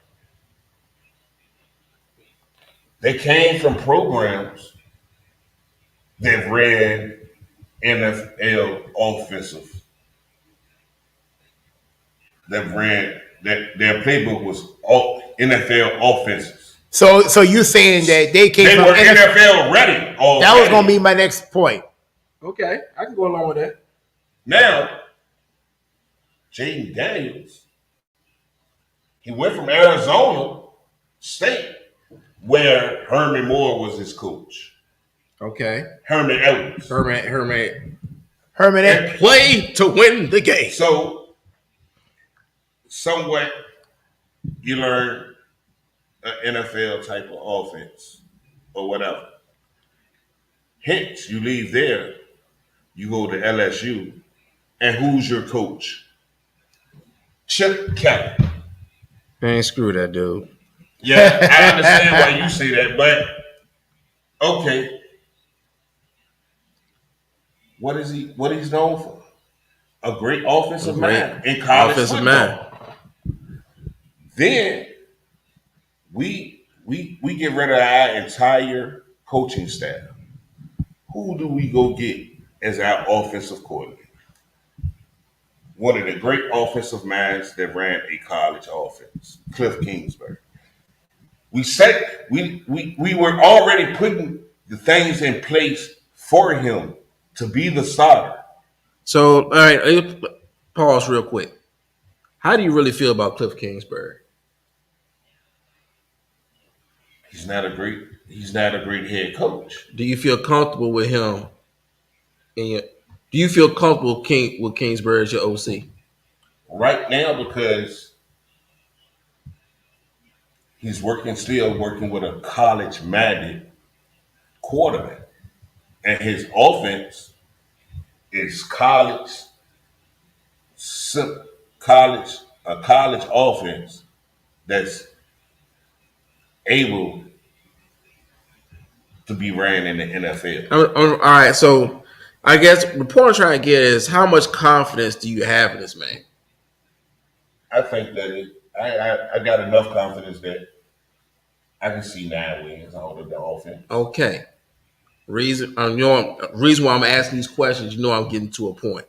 they came from programs that ran NFL offensive. That their playbook was all NFL offenses. So you saying that they came They from were NFL ready. That was going to be my next point. Okay, I can go along with that. Now, Jaden Daniels, he went from Arizona State, where Herman Moore was his coach. Okay, Herman Edwards. Herman Edwards. Play to win the game. So, somewhat, you learn an NFL type of offense or whatever. Hence, you leave there, you go to LSU, and who's your coach? Chip Kelly. Man, screw that dude. Yeah, I understand why you say that, but okay. What is he? What he's known for? A great offensive man in college football. Then we get rid of our entire coaching staff. Who do we go get as our offensive coordinator? One of the great offensive minds that ran a college offense, Cliff Kingsbury. We were already putting the things in place for him to be the starter. So, all right, pause real quick. How do you really feel about Cliff Kingsbury? He's not a great head coach. Do you feel comfortable with him? Do you feel comfortable with Kingsbury as your OC? Right now, because he's still working with a college-minded quarterback. And his offense is a college offense that's able to be ran in the NFL. All right, so I guess the point I'm trying to get is how much confidence do you have in this man? I think that I got enough confidence that I can see 9 wins out of the offense. Okay. Reason why I'm asking these questions, I'm getting to a point.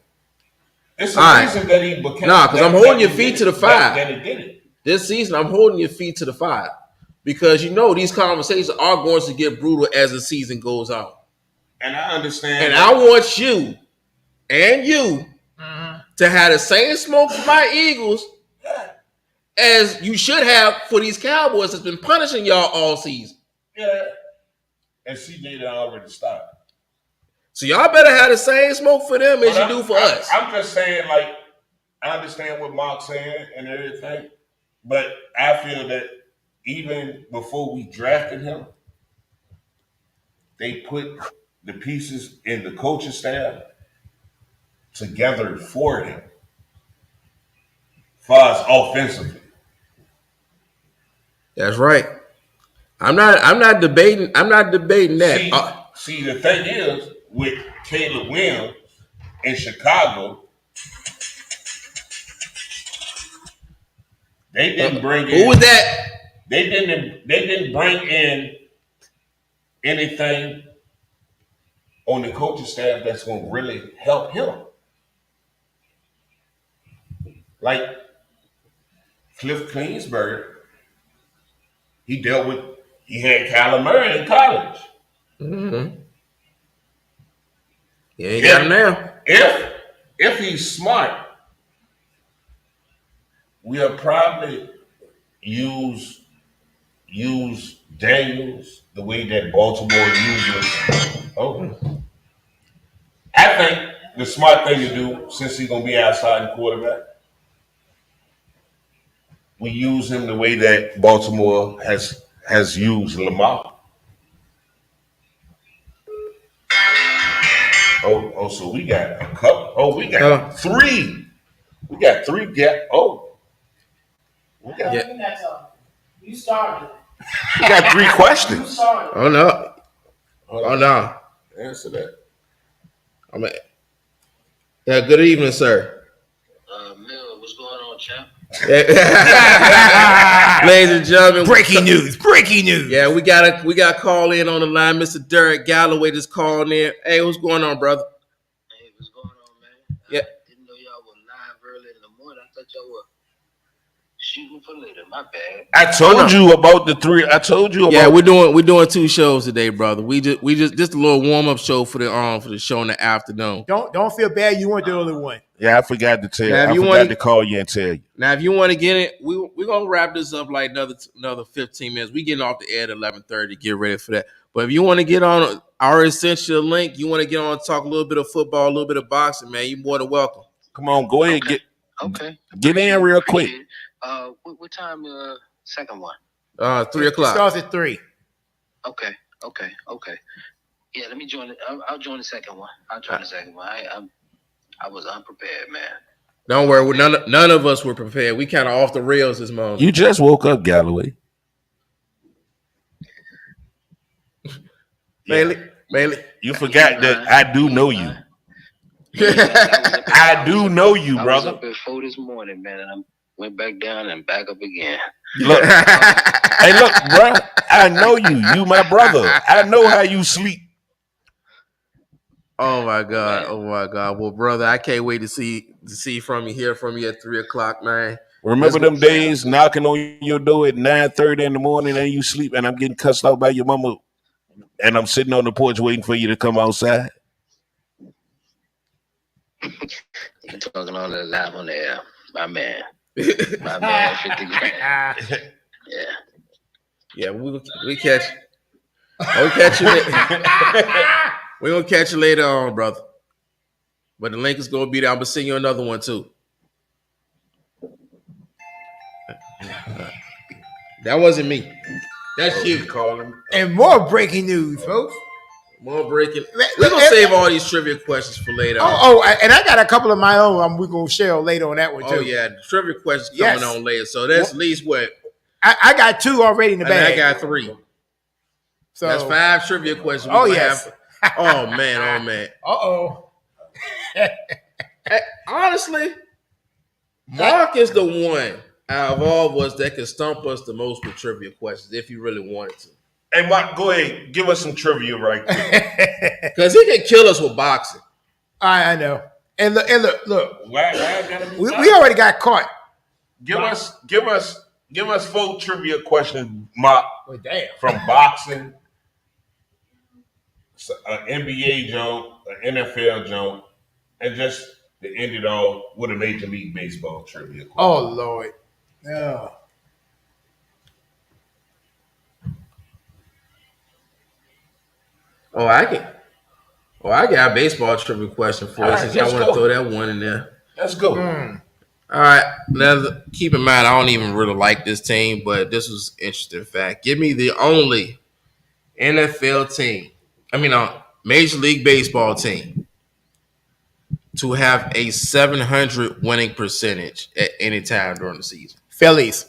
It's a reason that he became. Because I'm holding your feet to the fire. That he did it. This season, I'm holding your feet to the fire. Because these conversations are going to get brutal as the season goes on. And I understand. And I want you and you to have the same smoke for my Eagles as you should have for these Cowboys that's been punishing y'all all season. Yeah. And CJ already started. So y'all better have the same smoke for them as you do for us. I'm just saying, like, I understand what Mark's saying and everything, but I feel that even before we drafted him, they put the pieces in the coaching staff together for him, far as offensively. That's right. I'm not debating that. See, the thing is with Caleb Williams in Chicago, they didn't bring in. Who was that? They didn't bring in anything on the coaching staff that's going to really help him. Like Cliff Kingsbury, he had Kyler Murray in college. Mm-hmm. Yeah, he got him now. If he's smart, we'll probably use Daniels the way that Baltimore uses. Oh, I think the smart thing to do, since he's gonna be outside quarterback, we use him the way that Baltimore has used Lamar. So we got a couple. Oh, we got three. We got three. We got, You started. we got three You questions. started. Oh no. Oh no. Answer that. I mean, yeah. Good evening, sir. Mill, what's going on, champ? Ladies and gentlemen, Breaking news. Breaking news. Yeah, we got a call in on the line. Mr. Derek Galloway just called in. Hey, what's going on, brother? Hey, what's going on, man? Yeah. I didn't know y'all were live early in the morning. I thought y'all were shooting for later. My bad. I told you about the three. I told you about. Yeah, we're doing 2 shows today, brother. We just a little warm up show for the show in the afternoon. Don't feel bad. You weren't the only one. Yeah, I forgot to tell you. Now, if I you forgot wanna- to call you and tell you. Now, if you want to get it, we're gonna wrap this up like another 15 minutes. We getting off the air at 11:30 to get ready for that. But if you want to get on our essential link, you want to get on and talk a little bit of football, a little bit of boxing, man, you're more than welcome. Come on, go ahead, Okay. get in real quick. Appreciate it. What time? Second one. 3 It o'clock. starts at 3. Okay. Yeah, let me join it. I'll join the second one. I'll join the second one. I was unprepared, man. Don't worry, none of us were prepared. We kind of off the rails this morning. You just woke up, Galloway. Bailey. You forgot that I do know you. I do know you, I was brother. up at 4 this morning, man, and I went back down and back up again. Look, hey, look, bro. I know you. You my brother. I know how you sleep. Oh my God. Well, brother, I can't wait to see from you, hear from you at 3 o'clock, man. Remember them days knocking on your door at 9:30 in the morning and you sleep and I'm getting cussed out by your mama and I'm sitting on the porch waiting for you to come outside? You're talking on the live on the air, my man. My man, 50 grand. Yeah. Yeah, we catch. We'll catch you. We're gonna catch you later on, brother. But the link is gonna be there. I'm gonna send you another one too. That wasn't me. That's you. Calling. And more breaking news, folks. More breaking. We're gonna save all these trivia questions for later. And I got a couple of my own. We're gonna share later on that one too. Oh yeah, the trivia questions coming on later. So that's at least what I got 2 already in the bag. I got 3. So that's 5 trivia questions. Oh yes. Oh man. Honestly, Mark is the one out of all of us that can stump us the most with trivia questions if you really wanted to. Hey, Mark, go ahead. Give us some trivia right quick. Because he can kill us with boxing. I know. And look. Why I gotta be We already got caught. Give us 4 trivia questions, Mark, Oh, damn. from boxing, an NBA joke, an NFL joke, and just to end it all with a Major League Baseball trivia question. Oh Lord. No. I got a baseball trivia question for you. All right, Since y'all let's want to go. throw that one in there. Let's go. All right. Now, keep in mind, I don't even really like this team, but this was an interesting fact. Give me the only NFL team, Major League Baseball team, to have a 700 winning percentage at any time during the season. Phillies.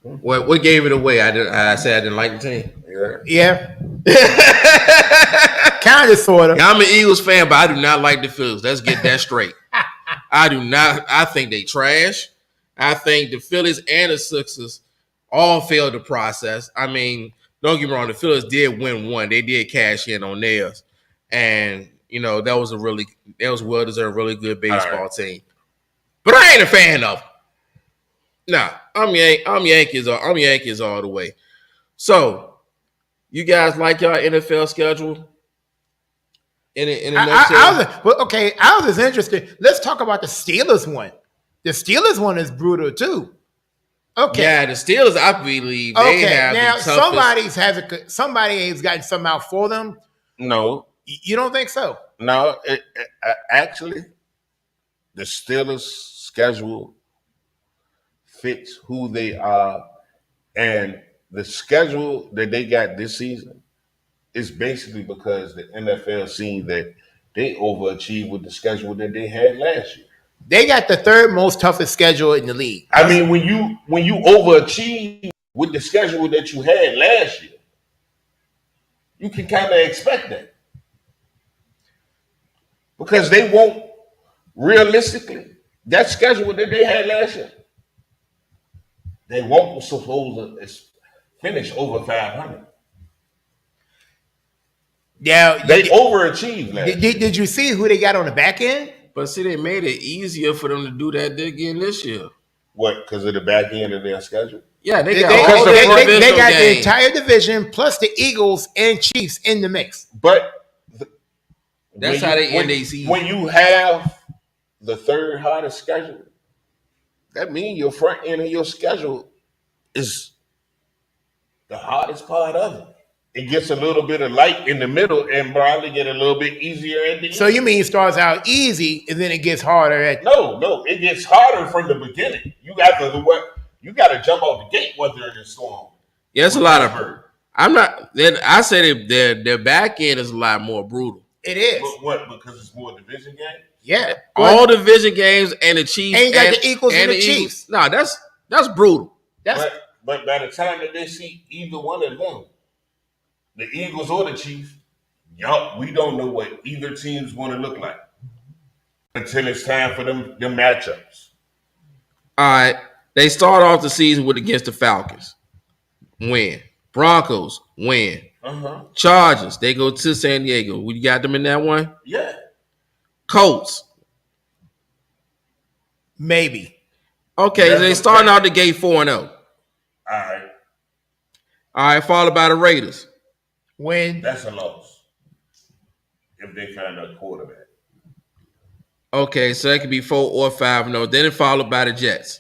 What gave it away? I said I didn't like the team. Yeah. Kind of, sort of. I'm an Eagles fan, but I do not like the Phillies. Let's get that straight. I do not. I think they trash. I think the Phillies and the Sixers all failed the process. I mean, don't get me wrong. The Phillies did win one. They did cash in on theirs, and that was well-deserved, really good baseball team. But I ain't a fan of them. Nah, I'm Yankees. I'm Yankees all the way. So, you guys like y'all NFL schedule? In a nutshell. I was interested. Let's talk about the Steelers one. The Steelers one is brutal too. Okay. Yeah, the Steelers, I believe, they have now the toughest. somebody has gotten something out for them. No, You don't think so? no. Actually, the Steelers' schedule fits who they are, and the schedule that they got this season is basically because the NFL seen that they overachieved with the schedule that they had last year. They got the third most toughest schedule in the league. I mean, when you overachieve with the schedule that you had last year, you can kind of expect that because they won't realistically that schedule that they had last year. They won't supposed to finish over 500. Yeah, They overachieved last year. Did you see who they got on the back end? But see, they made it easier for them to do that again this year. What? Because of the back end of their schedule? Yeah, They got all the got divisional the games. entire division plus the Eagles and Chiefs in the mix. But That's how they end their season. When you have the third hardest schedule, that means your front end of your schedule is the hardest part of it. It gets a little bit of light in the middle and probably get a little bit easier at the end. So you mean it starts out easy and then it gets harder at No, it gets harder from the beginning. You got to jump off the gate when they're in the storm. Yeah, it's a lot of. I'm not. I say their back end is a lot more brutal. it is. But what? Because it's more division game. Yeah. All division games and the Chiefs And you got the Eagles and the Eagles. Chiefs. No, that's brutal. That's But by the time that they see either one of them, the Eagles or the Chiefs, we don't know what either team's going to look like until it's time for them matchups. All right. They start off the season with against the Falcons. Win. Broncos. Win. Chargers. They go to San Diego. We got them in that one. Yeah. Colts. maybe. Okay, so they starting out the gate 4-0. All right. All right, followed by the Raiders. When That's a loss if they find a quarterback. Okay, so that could be 4 or 5-0. Then it followed by the Jets.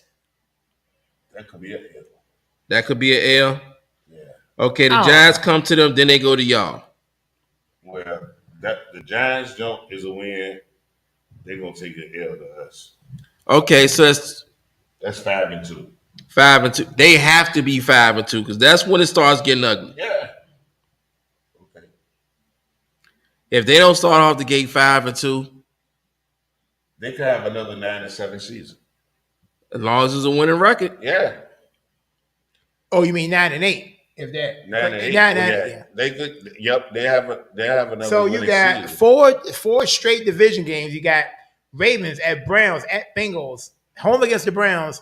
That could be a L. That could be an L. Yeah. Okay, the Giants come to them, then they go to y'all. Well, the Giants jump is a win. They're gonna take an L to us. Okay, so it's That's 5-2. 5-2. They have to be 5-2 because that's when it starts getting ugly. Yeah. Okay. If they don't start off the gate 5-2, They could have another 9-7 season. as long as it's a winning record. Yeah. Oh, you mean 9-8? If that 9-8. yeah. They could. Yep. They have another. So you winning got season. four straight division games. You got Ravens at Browns at Bengals, home against the Browns.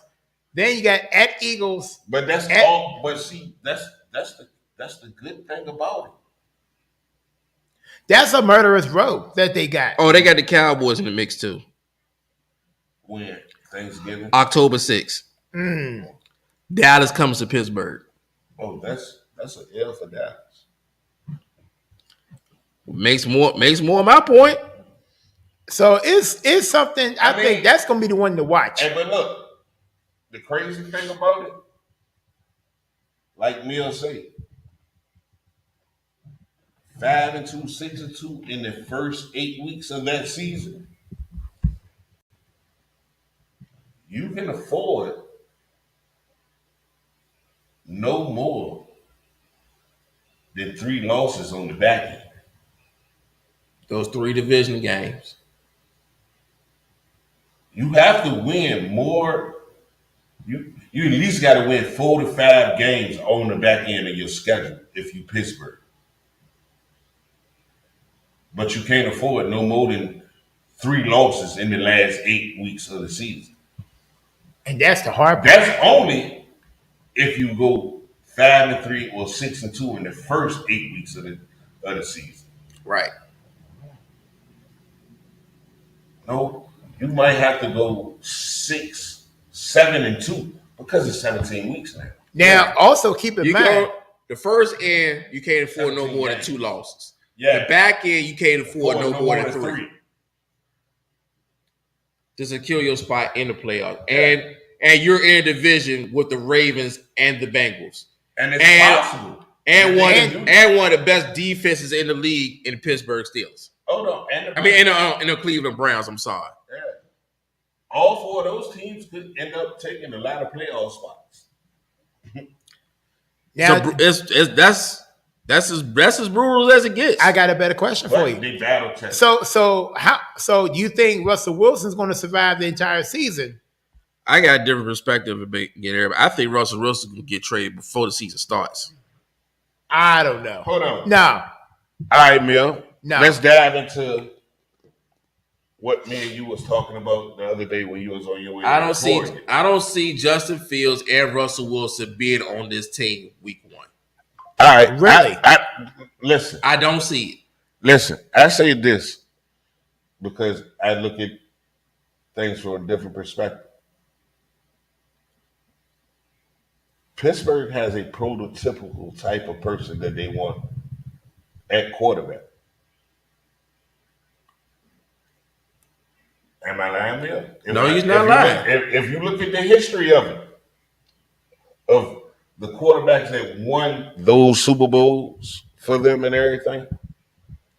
Then you got at Eagles. But that's at- all. But see, that's the good thing about it. That's a murderous row that they got. Oh, they got the Cowboys in the mix too. When Thanksgiving. October 6th. Dallas comes to Pittsburgh. Oh, that's an L for Dallas. Makes more of my point. So it's something. I mean- think that's going to be the one to watch. Hey, but look, the crazy thing about it, like Mill said, 5-2, 6-2 in the first 8 weeks of that season. You can afford no more than 3 losses on the back end. Those 3 division games. You have to win more. You at least got to win 4 to 5 games on the back end of your schedule if you Pittsburgh. But you can't afford no more than 3 losses in the last 8 weeks of the season. And that's the hard part. That's only if you go 5-3 or 6-2 in the first 8 weeks of the season. Right. No, you might have to go 6, 7-2 because it's 17 weeks now. Now, also keep in You mind. go the first end, you can't afford no 17 more than games. 2 losses. Yeah. The back end, you can't afford no more than 3 3. to secure your spot in the playoffs. And you're in a division with the Ravens and the Bengals. And it's possible. And one of the best defenses in the league in the Pittsburgh Steelers. Hold on. In the Cleveland Browns, I'm sorry. Yeah. All 4 of those teams could end up taking a lot of playoff spots. Now, so that's as brutal as it gets. I got a better question for you. They battle test. So do you think Russell Wilson's going to survive the entire season? I got a different perspective about everybody. I think Russell Wilson will get traded before the season starts. I don't know. Hold on. No. All right, Mill. No. Let's dive into what me and you was talking about the other day when you was on your way. I don't see Justin Fields and Russell Wilson being on this team week 1. All right. Really? Listen. I don't see it. Listen, I say this because I look at things from a different perspective. Pittsburgh has a prototypical type of person that they want at quarterback. Am I lying there? No, he's not lying. If you look at the history of it, of the quarterbacks that won those Super Bowls for them and everything,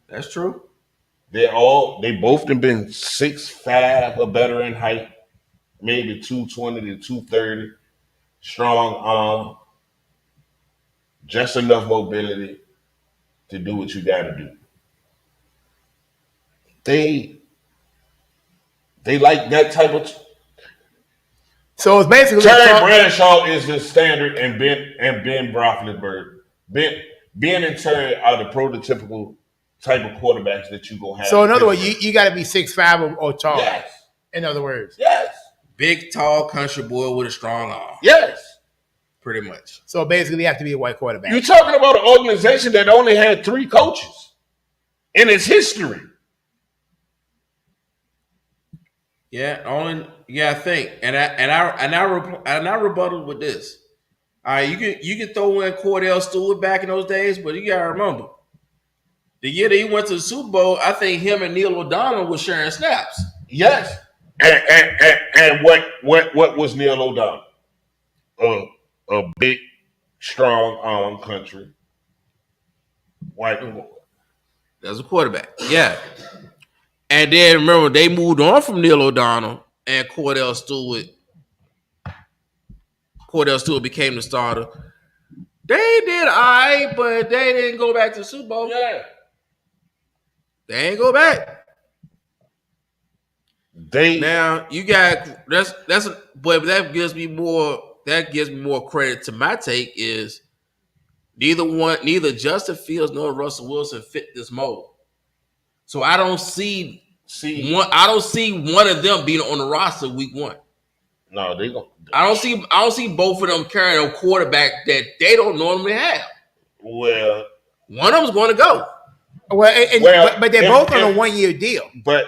that's true. They both have been 6'5" or better in height, maybe 220 to 230, strong arm, just enough mobility to do what you got to do. They like that type of. So it's basically Terry Bradshaw is the standard, and Ben Roethlisberger. Ben and Terry are the prototypical type of quarterbacks that you gonna have. So in other words, you got to be 6'5" or tall. Yes. In other words. Yes. Big, tall country boy with a strong arm. Yes. Pretty much. So basically, you have to be a white quarterback. You're talking about an organization that only had 3 coaches in its history. I think, and I rebutted with this. All right, you can throw in Cordell Stewart back in those days, but you gotta remember the year that he went to the Super Bowl. I think him and Neil O'Donnell was sharing snaps. Yes, and what was Neil O'Donnell? A big, strong arm country white boy. That's a quarterback. Yeah. And then remember, they moved on from Neil O'Donnell and Cordell Stewart. Cordell Stewart became the starter. They did all right, but they didn't go back to the Super Bowl. Yeah. They ain't go back. Now you got but that gives me more credit to my take is neither Justin Fields nor Russell Wilson fit this mold. So I don't see one of them being on the roster week 1. No, they don't. I don't see both of them carrying a quarterback that they don't normally have. Well, one of them's going to go. But they're both on a 1-year deal. But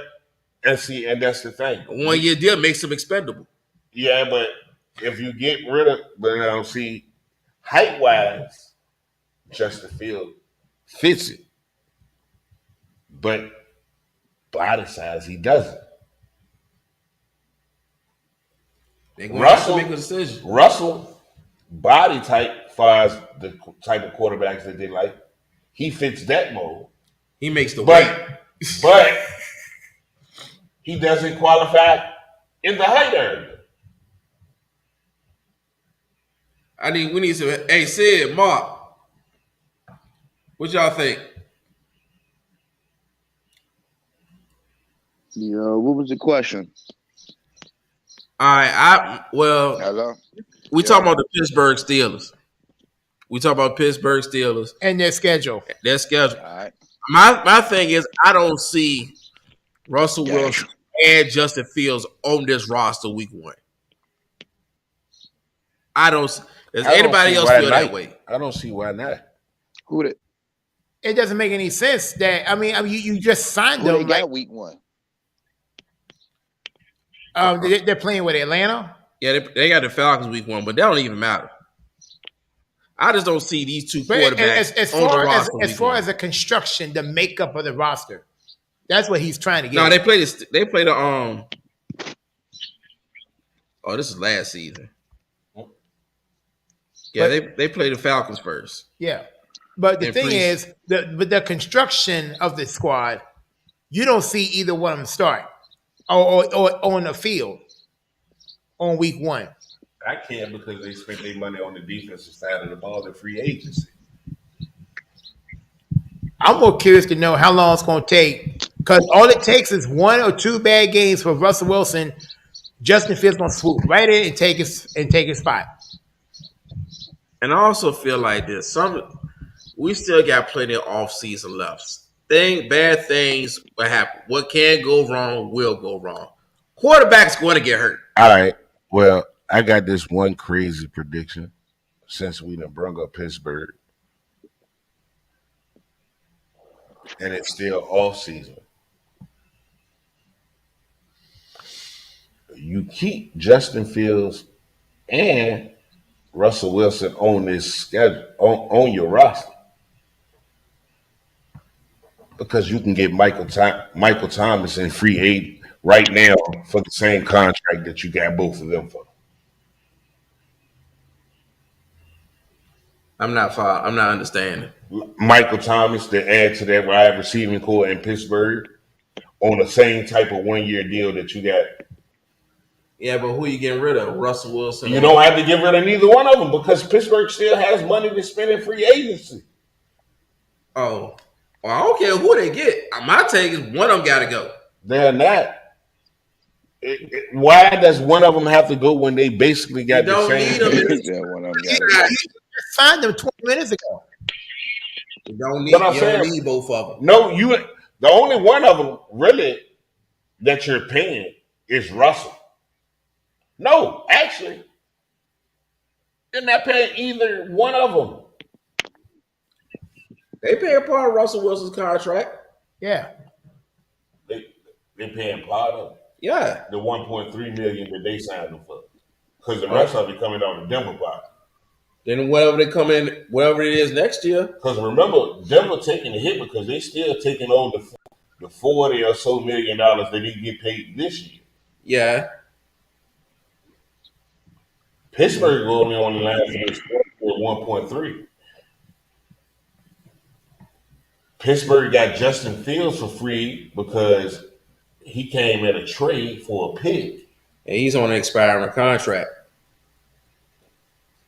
and that's the thing. A 1-year deal makes them expendable. Yeah, but if you get rid of, but I don't see height wise, Justin Field fits it. But body size, he doesn't. They're going to have to make a decision. Russell, body type, far as the type of quarterbacks that they like, he fits that mold. He makes the weight. But he doesn't qualify in the height area. We need some. Hey, Sid, Mark, what y'all think? Yeah, what was the question? All right, Hello? We talking about the Pittsburgh Steelers. We talk about Pittsburgh Steelers and their schedule. All right. My thing is, I don't see Russell Wilson and Justin Fields on this roster week 1. I don't. Does anybody else feel that way? I don't see why not. Who did? It doesn't make any sense that you just signed Who them. they got week 1? They're playing with Atlanta. Yeah, they got the Falcons week 1, but that don't even matter. I just don't see these two But quarterbacks as on the far roster. as far as the construction, the makeup of the roster, that's what he's trying to get. No, they played this. They played the Oh, this is last season. Yeah, they played the Falcons first. Yeah, but the thing is, the construction of the squad, you don't see either one of them start or on the field on week 1. I can't because they spent their money on the defensive side of the ball in free agency. I'm more curious to know how long it's going to take, because all it takes is 1 or 2 bad games for Russell Wilson. Justin Fields going to swoop right in and take his spot. And I also feel like this: we still got plenty of off season left. Bad things will happen. What can go wrong will go wrong. Quarterback's going to get hurt. All right. Well, I got this one crazy prediction since we done brung up Pittsburgh. And it's still off season. You keep Justin Fields and Russell Wilson on this schedule, on your roster. Because you can get Michael Thomas in free aid right now for the same contract that you got both of them for. I'm not understanding. Michael Thomas to add to that wide receiving core in Pittsburgh on the same type of 1-year deal that you got. Yeah, but who are you getting rid of? Russell Wilson? You don't have to get rid of neither one of them because Pittsburgh still has money to spend in free agency. Oh, well, I don't care who they get. My take is one of them got to go. They're not. Why does one of them have to go when they basically got the same? You signed them 20 minutes ago. You don't need both of them. No, the only one of them really that you're paying is Russell. No, actually, you're not paying either one of them. They pay a part of Russell Wilson's contract. Yeah. They paying part of it. Yeah. The $1.3 million that they signed them for. Because the rest of it coming out of Denver part. Then whatever it is next year. Because remember, Denver taking the hit because they still taking on the $40 or so million that they get paid this year. Yeah. Pittsburgh only on the line for this for 1.3. Pittsburgh got Justin Fields for free because he came at a trade for a pick. And he's on an expiring contract.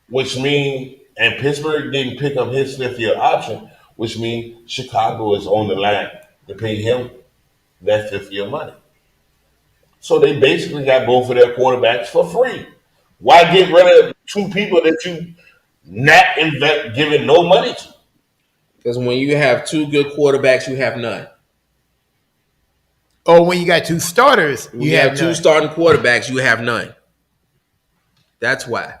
Which means, and Pittsburgh didn't pick up his fifth-year option, which means Chicago is on the line to pay him that fifth-year money. So they basically got both of their quarterbacks for free. Why get rid of two people that you not giving no money to? Because when you have two good quarterbacks, you have none. Or when you got two starters, you have two starting quarterbacks, you have none. That's why.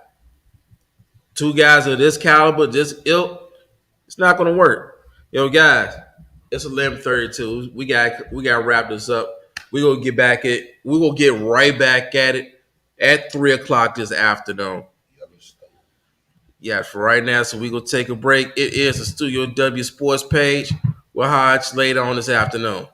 Two guys of this caliber, this ilk, it's not going to work. Yo, guys, it's 11:32. We got to wrap this up. We're going to get right back at it at 3:00 this afternoon. Yeah, for right now, so we're going to take a break. It is the Studio W Sports page. We'll hodge later on this afternoon.